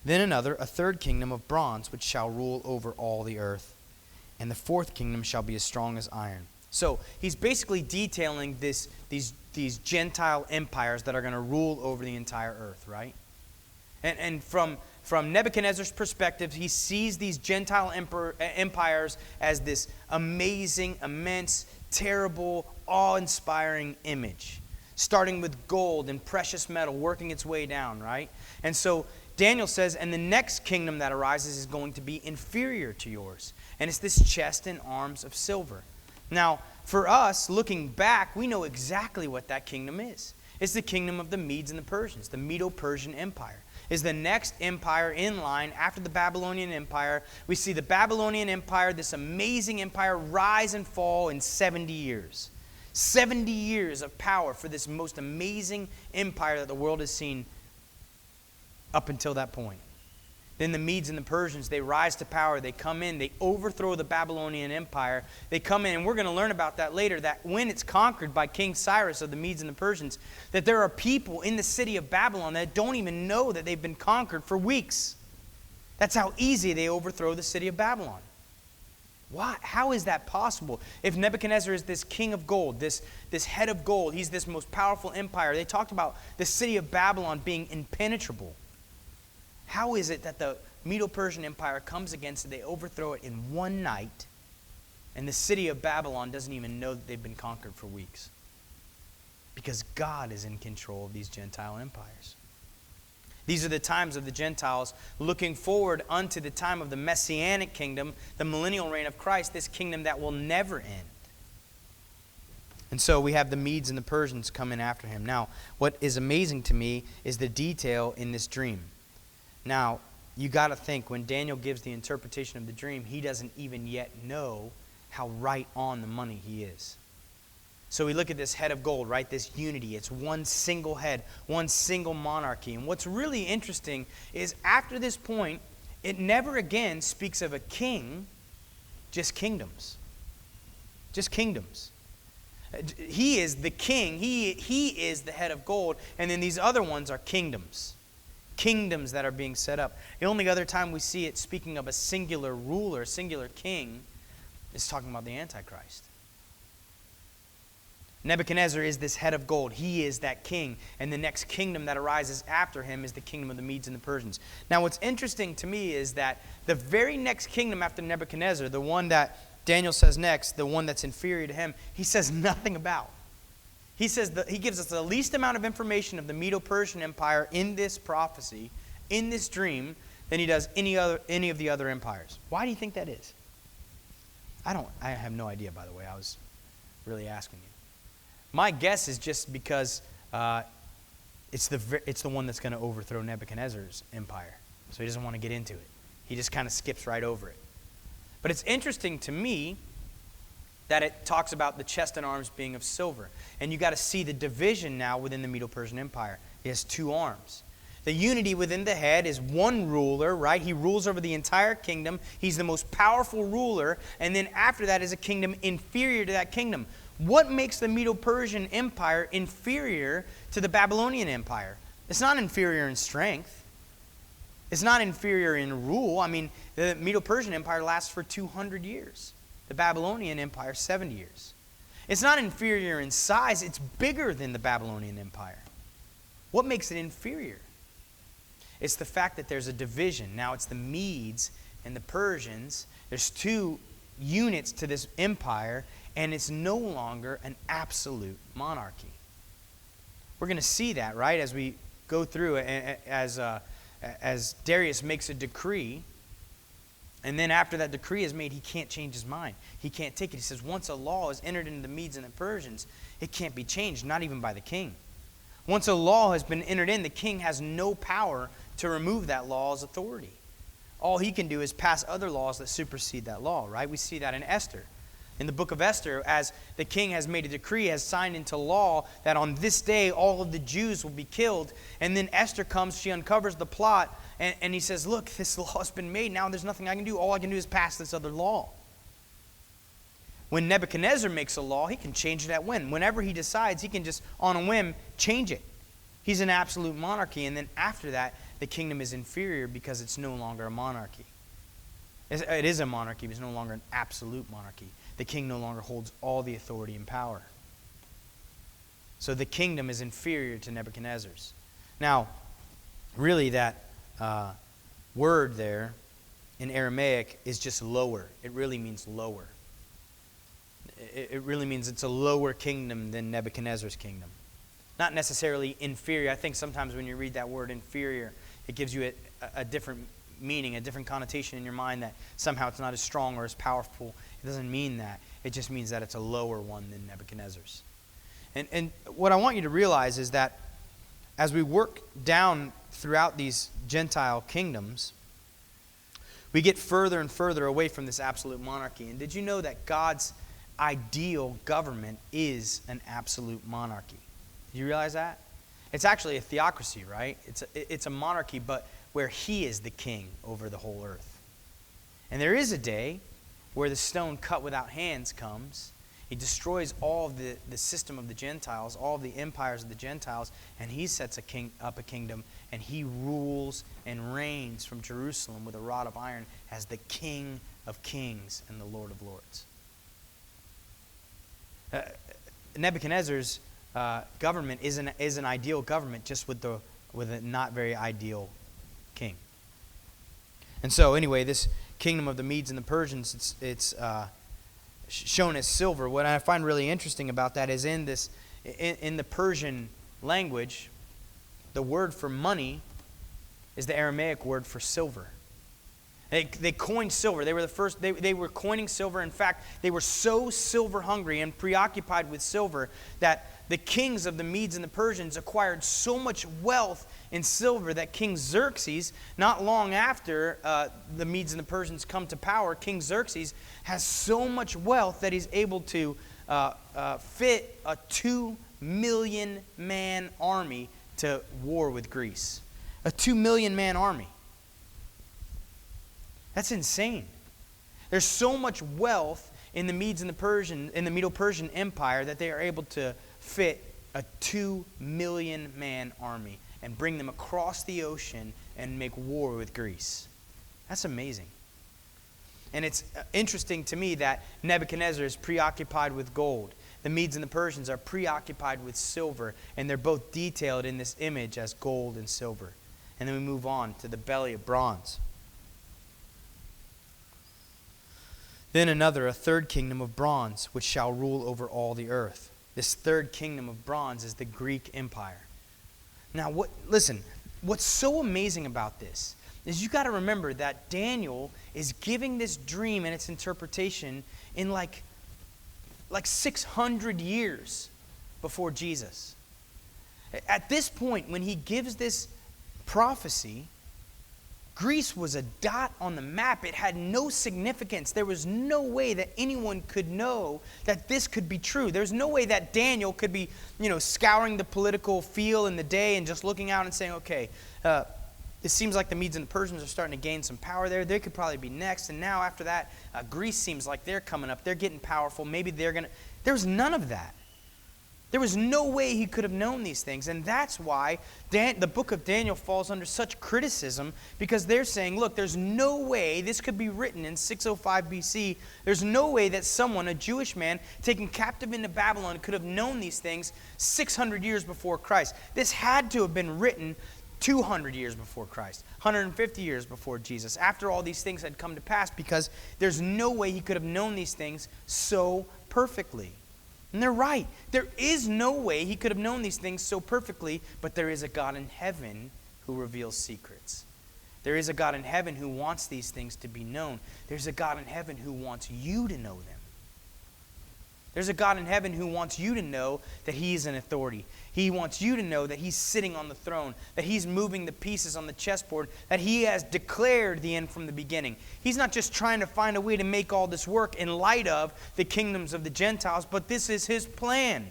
Then another, a third kingdom of bronze, which shall rule over all the earth. And the fourth kingdom shall be as strong as iron. So he's basically detailing these Gentile empires that are going to rule over the entire earth, right? And from Nebuchadnezzar's perspective, he sees these Gentile empires as this amazing, immense, terrible, awe-inspiring image. Starting with gold and precious metal, working its way down, right? And so Daniel says, and the next kingdom that arises is going to be inferior to yours. And it's this chest and arms of silver. Now, for us, looking back, we know exactly what that kingdom is. It's the kingdom of the Medes and the Persians, the Medo-Persian Empire. Is the next empire in line after the Babylonian Empire. We see the Babylonian Empire, this amazing empire, rise and fall in 70 years. 70 years of power for this most amazing empire that the world has seen up until that point. Then the Medes and the Persians, they rise to power. They come in. They overthrow the Babylonian Empire. They come in, and we're going to learn about that later, that when it's conquered by King Cyrus of the Medes and the Persians, that there are people in the city of Babylon that don't even know that they've been conquered for weeks. That's how easy they overthrow the city of Babylon. Why? How is that possible? If Nebuchadnezzar is this king of gold, this head of gold, he's this most powerful empire. They talked about the city of Babylon being impenetrable. How is it that the Medo-Persian Empire comes against it, they overthrow it in one night, and the city of Babylon doesn't even know that they've been conquered for weeks? Because God is in control of these Gentile empires. These are the times of the Gentiles looking forward unto the time of the Messianic kingdom, the millennial reign of Christ, this kingdom that will never end. And so we have the Medes and the Persians coming after him. Now, what is amazing to me is the detail in this dream. Now, you got to think, when Daniel gives the interpretation of the dream, he doesn't even yet know how right on the money he is. So we look at this head of gold, right? This unity. It's one single head, one single monarchy. And what's really interesting is after this point, it never again speaks of a king, just kingdoms. Just kingdoms. He is the king. He is the head of gold. And then these other ones are kingdoms. Kingdoms that are being set up. The only other time we see it speaking of a singular ruler, a singular king, is talking about the Antichrist. Nebuchadnezzar is this head of gold. He is that king. And the next kingdom that arises after him is the kingdom of the Medes and the Persians. Now, what's interesting to me is that the very next kingdom after Nebuchadnezzar, the one that Daniel says next, the one that's inferior to him, he says nothing about. He says that he gives us the least amount of information of the Medo-Persian Empire in this prophecy, in this dream, than he does any of the other empires. Why do you think that is? I have no idea, by the way. I was really asking you. My guess is just because it's the one that's going to overthrow Nebuchadnezzar's empire. So he doesn't want to get into it. He just kind of skips right over it. But it's interesting to me that it talks about the chest and arms being of silver. And you got to see the division now within the Medo-Persian Empire. He has two arms. The unity within the head is one ruler, right? He rules over the entire kingdom. He's the most powerful ruler. And then after that is a kingdom inferior to that kingdom. What makes the Medo-Persian Empire inferior to the Babylonian Empire? It's not inferior in strength. It's not inferior in rule. I mean, the Medo-Persian Empire lasts for 200 years. The Babylonian Empire, 70 years. It's not inferior in size. It's bigger than the Babylonian Empire. What makes it inferior? It's the fact that there's a division. Now it's the Medes and the Persians. There's two units to this empire, and it's no longer an absolute monarchy. We're going to see that, right, as we go through it, as Darius makes a decree, and then after that decree is made, he can't change his mind. He can't take it. He says once a law is entered into the Medes and the Persians, it can't be changed, not even by the king. Once a law has been entered in, the king has no power to remove that law's authority. All he can do is pass other laws that supersede that law, right? We see that in Esther. In the book of Esther, as the king has made a decree, has signed into law that on this day all of the Jews will be killed. And then Esther comes, she uncovers the plot, and he says, look, this law has been made. Now there's nothing I can do. All I can do is pass this other law. When Nebuchadnezzar makes a law, he can change it at whim. Whenever he decides, he can just, on a whim, change it. He's an absolute monarchy. And then after that, the kingdom is inferior because it's no longer a monarchy. It is a monarchy, but it's no longer an absolute monarchy. The king no longer holds all the authority and power. So the kingdom is inferior to Nebuchadnezzar's. Now, really that word there in Aramaic is just lower. It really means lower. It really means it's a lower kingdom than Nebuchadnezzar's kingdom. Not necessarily inferior. I think sometimes when you read that word inferior, it gives you a different meaning, a different connotation in your mind that somehow it's not as strong or as powerful. It doesn't mean that. It just means that it's a lower one than Nebuchadnezzar's. And what I want you to realize is that as we work down throughout these Gentile kingdoms, we get further and further away from this absolute monarchy. And did you know that God's ideal government is an absolute monarchy? Did you realize that? It's actually a theocracy, right? It's a monarchy, but where he is the king over the whole earth. And there is a day where the stone cut without hands comes. He destroys all of the system of the Gentiles, all of the empires of the Gentiles, and he sets up a kingdom, and he rules and reigns from Jerusalem with a rod of iron as the king of kings and the Lord of lords. Nebuchadnezzar's government is an ideal government, just with a not very ideal king. And so anyway, this kingdom of the Medes and the Persians, it's shown as silver. What I find really interesting about that is in the Persian language, the word for money is the Aramaic word for silver. They coined silver. They were the first. They were coining silver. In fact, they were so silver hungry and preoccupied with silver that the kings of the Medes and the Persians acquired so much wealth in silver that King Xerxes, not long after the Medes and the Persians come to power, King Xerxes has so much wealth that he's able to fit a 2 million man army to war with Greece. A 2 million man army. That's insane. There's so much wealth in the Medes and the Medo-Persian Empire that they are able to fit a 2 million man army and bring them across the ocean and make war with Greece. That's amazing. And it's interesting to me that Nebuchadnezzar is preoccupied with gold. The Medes and the Persians are preoccupied with silver, and they're both detailed in this image as gold and silver. And then we move on to the belly of bronze. Then a third kingdom of bronze, which shall rule over all the earth. This third kingdom of bronze is the Greek Empire. Now, what's so amazing about this is you got to remember that Daniel is giving this dream and its interpretation in like 600 years before Jesus. At this point, when he gives this prophecy, Greece was a dot on the map. It had no significance. There was no way that anyone could know that this could be true. There's no way that Daniel could be, scouring the political field in the day and just looking out and saying, okay, it seems like the Medes and the Persians are starting to gain some power there. They could probably be next. And now after that, Greece seems like they're coming up. They're getting powerful. Maybe they're going to... There was none of that. There was no way he could have known these things. And that's why the book of Daniel falls under such criticism, because they're saying, look, there's no way this could be written in 605 BC. There's no way that someone, a Jewish man, taken captive into Babylon could have known these things 600 years before Christ. This had to have been written 200 years before Christ, 150 years before Jesus, after all these things had come to pass, because there's no way he could have known these things so perfectly. And they're right. There is no way he could have known these things so perfectly, but there is a God in heaven who reveals secrets. There is a God in heaven who wants these things to be known. There's a God in heaven who wants you to know them. There's a God in heaven who wants you to know that he is an authority. He wants you to know that he's sitting on the throne, that he's moving the pieces on the chessboard, that he has declared the end from the beginning. He's not just trying to find a way to make all this work in light of the kingdoms of the Gentiles, but this is his plan.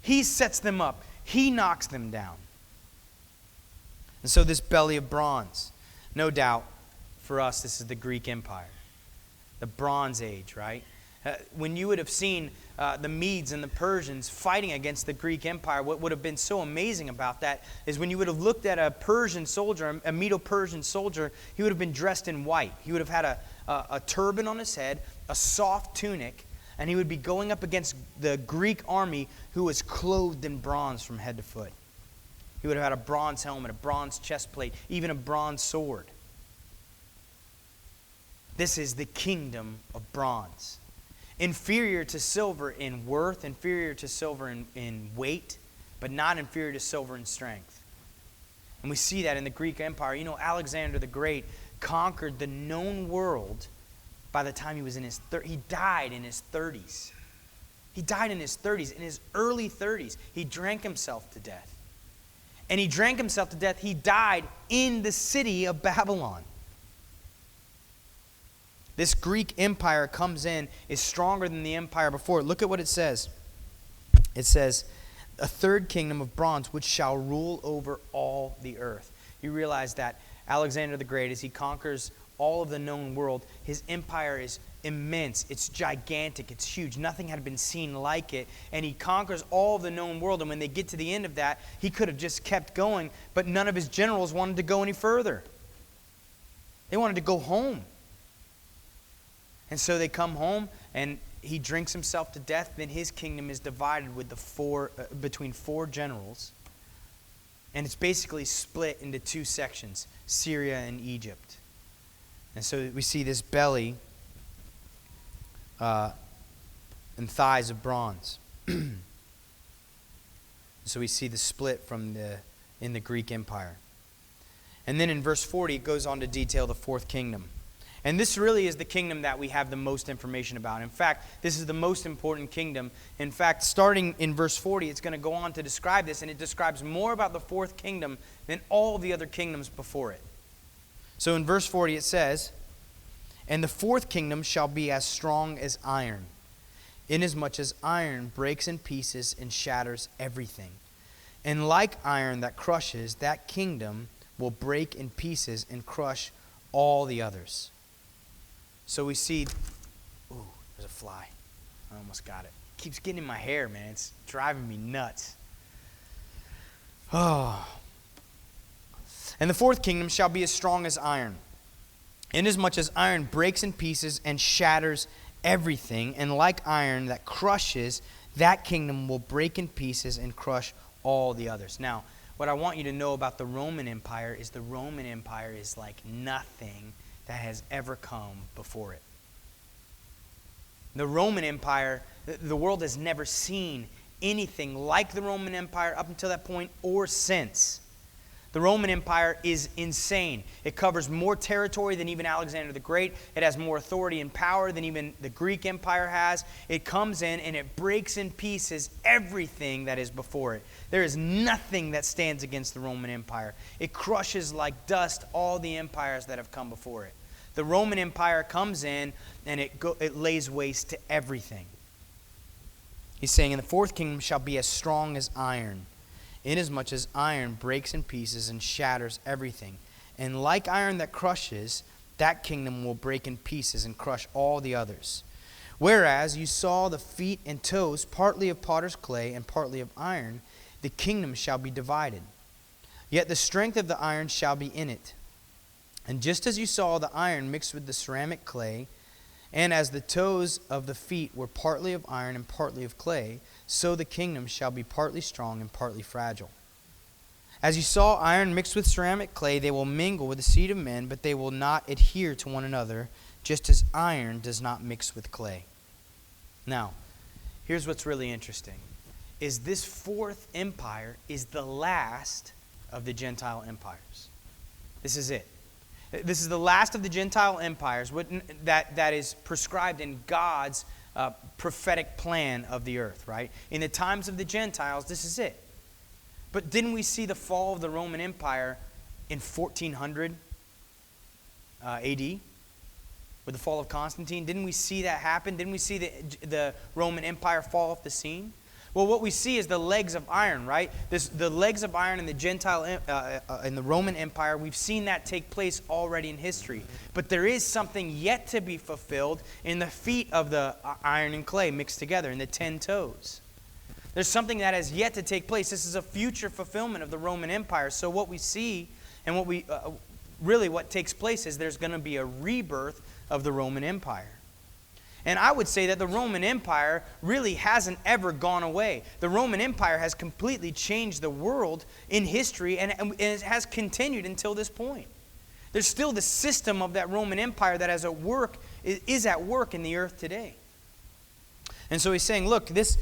He sets them up. He knocks them down. And so this belly of bronze, no doubt for us, this is the Greek Empire, the Bronze Age, right? When you would have seen the Medes and the Persians fighting against the Greek Empire, what would have been so amazing about that is when you would have looked at a Persian soldier, a Medo-Persian soldier, he would have been dressed in white. He would have had a turban on his head, a soft tunic, and he would be going up against the Greek army who was clothed in bronze from head to foot. He would have had a bronze helmet, a bronze chest plate, even a bronze sword. This is the kingdom of bronze. Inferior to silver in worth, inferior to silver in weight, but not inferior to silver in strength. And we see that in the Greek Empire. Alexander the Great conquered the known world by the time he was in his he died in his 30s. He died in his 30s, in his early 30s. He drank himself to death. And he drank himself to death. He died in the city of Babylon. This Greek Empire comes in, is stronger than the empire before. Look at what it says. It says, a third kingdom of bronze, which shall rule over all the earth. You realize that Alexander the Great, as he conquers all of the known world, his empire is immense. It's gigantic. It's huge. Nothing had been seen like it. And he conquers all of the known world. And when they get to the end of that, he could have just kept going, but none of his generals wanted to go any further. They wanted to go home. And so they come home, and he drinks himself to death. Then his kingdom is divided with between four generals. And it's basically split into two sections, Syria and Egypt. And so we see this belly and thighs of bronze. So we see the split in the Greek Empire. And then in verse 40, it goes on to detail the fourth kingdom. And this really is the kingdom that we have the most information about. In fact, this is the most important kingdom. In fact, starting in verse 40, it's going to go on to describe this, and it describes more about the fourth kingdom than all the other kingdoms before it. So in verse 40 it says, "And the fourth kingdom shall be as strong as iron, inasmuch as iron breaks in pieces and shatters everything. And like iron that crushes, that kingdom will break in pieces and crush all the others." So we see, ooh, there's a fly. I almost got it. It keeps getting in my hair, man. It's driving me nuts. Oh. "And the fourth kingdom shall be as strong as iron, inasmuch as iron breaks in pieces and shatters everything. And like iron that crushes, that kingdom will break in pieces and crush all the others." Now, what I want you to know about the Roman Empire is the Roman Empire is like nothing that has ever come before it. The Roman Empire, the world has never seen anything like the Roman Empire up until that point or since. The Roman Empire is insane. It covers more territory than even Alexander the Great. It has more authority and power than even the Greek Empire has. It comes in and it breaks in pieces everything that is before it. There is nothing that stands against the Roman Empire. It crushes like dust all the empires that have come before it. The Roman Empire comes in and it lays waste to everything. He's saying, "And the fourth kingdom shall be as strong as iron, inasmuch as iron breaks in pieces and shatters everything. And like iron that crushes, that kingdom will break in pieces and crush all the others. Whereas you saw the feet and toes, partly of potter's clay and partly of iron, the kingdom shall be divided. Yet the strength of the iron shall be in it. And just as you saw the iron mixed with the ceramic clay, and as the toes of the feet were partly of iron and partly of clay, so the kingdom shall be partly strong and partly fragile. As you saw iron mixed with ceramic clay, they will mingle with the seed of men, but they will not adhere to one another, just as iron does not mix with clay." Now, here's what's really interesting, is this fourth empire is the last of the Gentile empires. This is it. This is the last of the Gentile empires that is prescribed in God's prophetic plan of the earth, right? In the times of the Gentiles, this is it. But didn't we see the fall of the Roman Empire in 1400 AD with the fall of Constantine? Didn't we see that happen? Didn't we see the Roman Empire fall off the scene? Well, what we see is the legs of iron, right? The legs of iron in the Gentile, in the Roman Empire, we've seen that take place already in history. But there is something yet to be fulfilled in the feet of the iron and clay mixed together, in the 10 toes. There's something that has yet to take place. This is a future fulfillment of the Roman Empire. So what we see and what takes place is there's going to be a rebirth of the Roman Empire. And I would say that the Roman Empire really hasn't ever gone away. The Roman Empire has completely changed the world in history, and it has continued until this point. There's still the system of that Roman Empire that is at work in the earth today. And so he's saying, look, this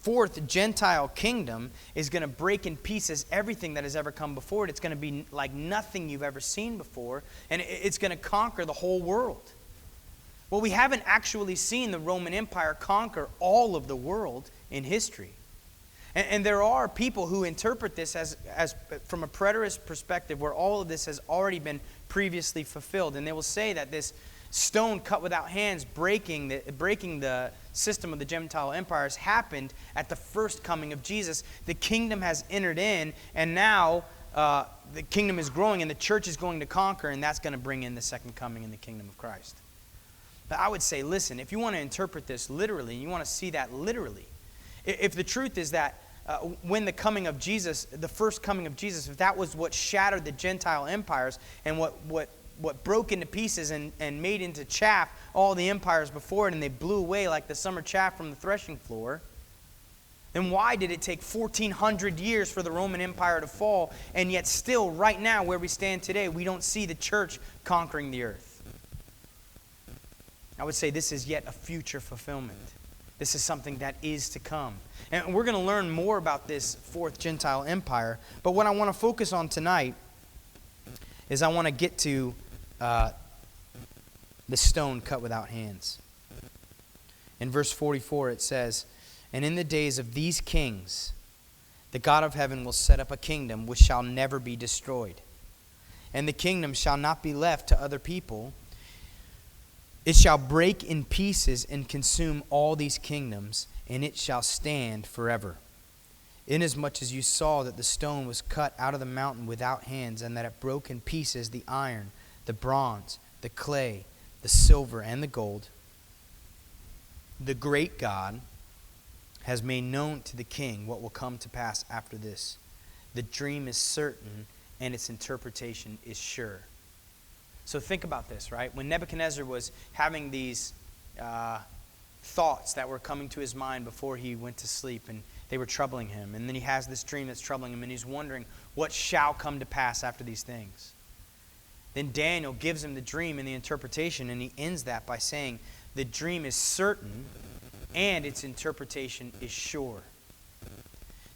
fourth Gentile kingdom is going to break in pieces everything that has ever come before it. It's going to be like nothing you've ever seen before, and it's going to conquer the whole world. Well, we haven't actually seen the Roman Empire conquer all of the world in history. And there are people who interpret this as from a preterist perspective, where all of this has already been previously fulfilled. And they will say that this stone cut without hands breaking the system of the Gentile empires happened at the first coming of Jesus. The kingdom has entered in, and now the kingdom is growing, and the church is going to conquer, and that's going to bring in the second coming in the kingdom of Christ. But I would say, listen, if you want to interpret this literally, and you want to see that literally, if the truth is that when the coming of Jesus, the first coming of Jesus, if that was what shattered the Gentile empires and what broke into pieces and made into chaff all the empires before it, and they blew away like the summer chaff from the threshing floor, then why did it take 1,400 years for the Roman Empire to fall, and yet still, right now, where we stand today, we don't see the church conquering the earth? I would say this is yet a future fulfillment. This is something that is to come. And we're going to learn more about this fourth Gentile empire, but what I want to focus on tonight is I want to get to the stone cut without hands. In verse 44 it says, "And in the days of these kings, the God of heaven will set up a kingdom which shall never be destroyed. And the kingdom shall not be left to other people. It shall break in pieces and consume all these kingdoms, and it shall stand forever. Inasmuch as you saw that the stone was cut out of the mountain without hands, and that it broke in pieces the iron, the bronze, the clay, the silver, and the gold, the great God has made known to the king what will come to pass after this. The dream is certain, and its interpretation is sure." So think about this, right? When Nebuchadnezzar was having these thoughts that were coming to his mind before he went to sleep, and they were troubling him, and then he has this dream that's troubling him, and he's wondering what shall come to pass after these things. Then Daniel gives him the dream and the interpretation, and he ends that by saying, the dream is certain, and its interpretation is sure.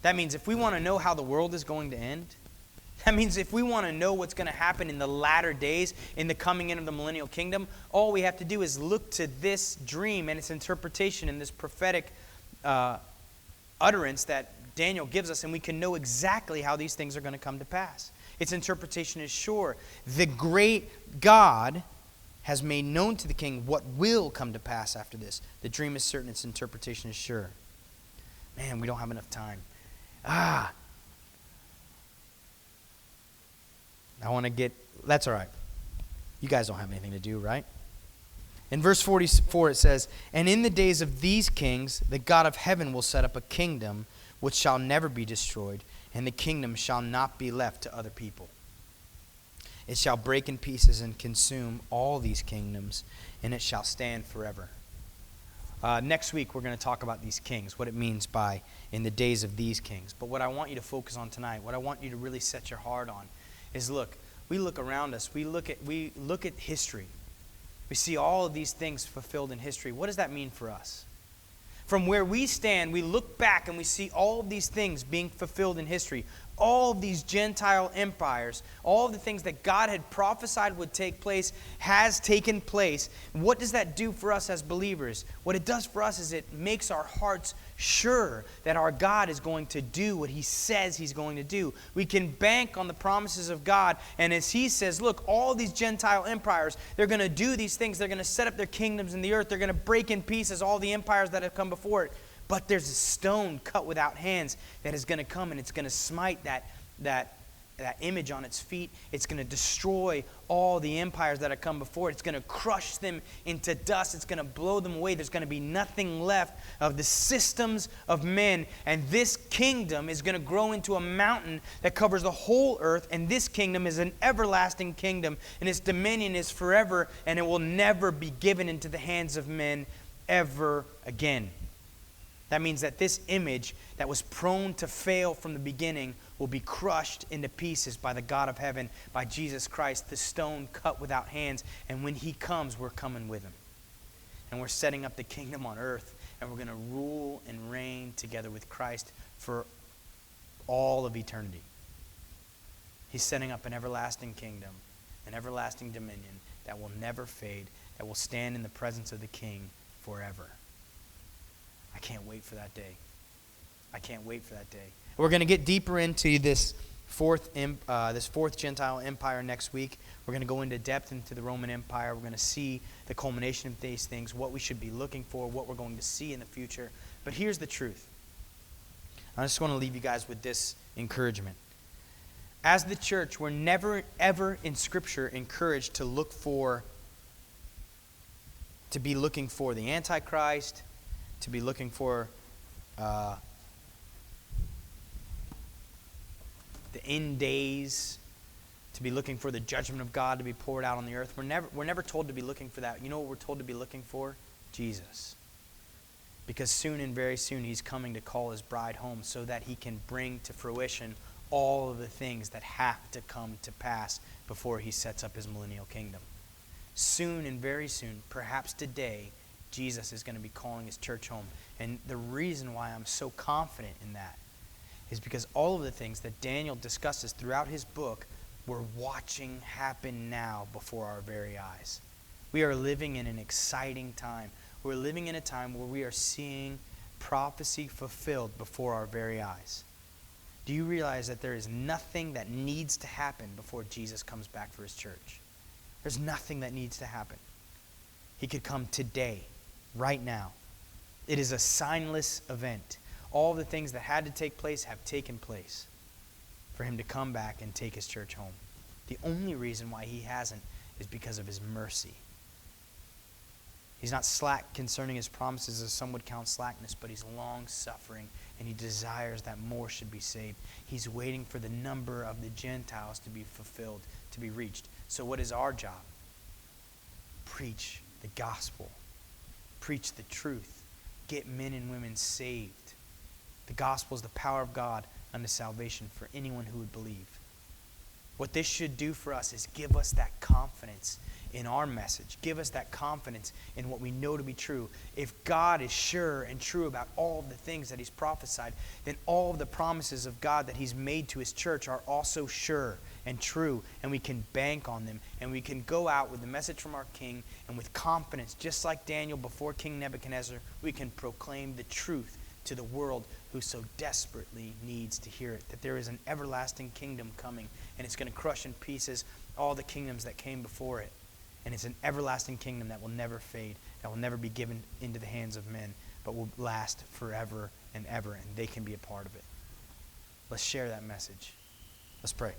That means if we want to know how the world is going to end, that means if we want to know what's going to happen in the latter days, in the coming in of the millennial kingdom, all we have to do is look to this dream and its interpretation and this prophetic utterance that Daniel gives us, and we can know exactly how these things are going to come to pass. Its interpretation is sure. The great God has made known to the king what will come to pass after this. The dream is certain, its interpretation is sure. Man, we don't have enough time. I want to get, that's all right. You guys don't have anything to do, right? In verse 44 it says, "And in the days of these kings, the God of heaven will set up a kingdom which shall never be destroyed, and the kingdom shall not be left to other people. It shall break in pieces and consume all these kingdoms, and it shall stand forever." Next week we're going to talk about these kings, what it means by in the days of these kings. But what I want you to focus on tonight, what I want you to really set your heart on, is look, we look around us, we look at history. We see all of these things fulfilled in history. What does that mean for us? From where we stand, we look back and we see all of these things being fulfilled in history. All of these Gentile empires, all of the things that God had prophesied would take place, has taken place. What does that do for us as believers? What it does for us is it makes our hearts sure that our God is going to do what He says He's going to do. We can bank on the promises of God, and as He says, look, all these Gentile empires, they're going to do these things. They're going to set up their kingdoms in the earth. They're going to break in pieces all the empires that have come before it. But there's a stone cut without hands that is going to come, and it's going to smite that image on its feet. It's going to destroy all the empires that have come before it. It's going to crush them into dust. It's going to blow them away. There's going to be nothing left of the systems of men. And this kingdom is going to grow into a mountain that covers the whole earth. And this kingdom is an everlasting kingdom. And its dominion is forever. And it will never be given into the hands of men ever again. That means that this image that was prone to fail from the beginning will be crushed into pieces by the God of heaven, by Jesus Christ, the stone cut without hands. And when He comes, we're coming with Him. And we're setting up the kingdom on earth, and we're going to rule and reign together with Christ for all of eternity. He's setting up an everlasting kingdom, an everlasting dominion that will never fade, that will stand in the presence of the King forever. I can't wait for that day. I can't wait for that day. We're going to get deeper into this fourth Gentile empire next week. We're going to go into depth into the Roman Empire. We're going to see the culmination of these things, what we should be looking for, what we're going to see in the future. But here's the truth. I just want to leave you guys with this encouragement. As the church, we're never, ever in Scripture encouraged to be looking for the Antichrist, to be looking for the end days, to be looking for the judgment of God to be poured out on the earth. We're never told to be looking for that. You know what we're told to be looking for? Jesus. Because soon and very soon he's coming to call his bride home so that he can bring to fruition all of the things that have to come to pass before he sets up his millennial kingdom. Soon and very soon, perhaps today, Jesus is going to be calling his church home. And the reason why I'm so confident in that is because all of the things that Daniel discusses throughout his book, we're watching happen now before our very eyes. We are living in an exciting time. We're living in a time where we are seeing prophecy fulfilled before our very eyes. Do you realize that there is nothing that needs to happen before Jesus comes back for his church? There's nothing that needs to happen. He could come today, right now. It is a signless event. All the things that had to take place have taken place for him to come back and take his church home. The only reason why he hasn't is because of his mercy. He's not slack concerning his promises, as some would count slackness, but he's long-suffering, and he desires that more should be saved. He's waiting for the number of the Gentiles to be fulfilled, to be reached. So what is our job? Preach the gospel. Preach the truth. Get men and women saved. The gospel is the power of God unto salvation for anyone who would believe. What this should do for us is give us that confidence in our message. Give us that confidence in what we know to be true. If God is sure and true about all of the things that he's prophesied, then all of the promises of God that he's made to his church are also sure and true, and we can bank on them, and we can go out with the message from our King, and with confidence, just like Daniel before King Nebuchadnezzar, we can proclaim the truth to the world who so desperately needs to hear it, that there is an everlasting kingdom coming, and it's going to crush in pieces all the kingdoms that came before it. And it's an everlasting kingdom that will never fade, that will never be given into the hands of men, but will last forever and ever, and they can be a part of it. Let's share that message. Let's pray.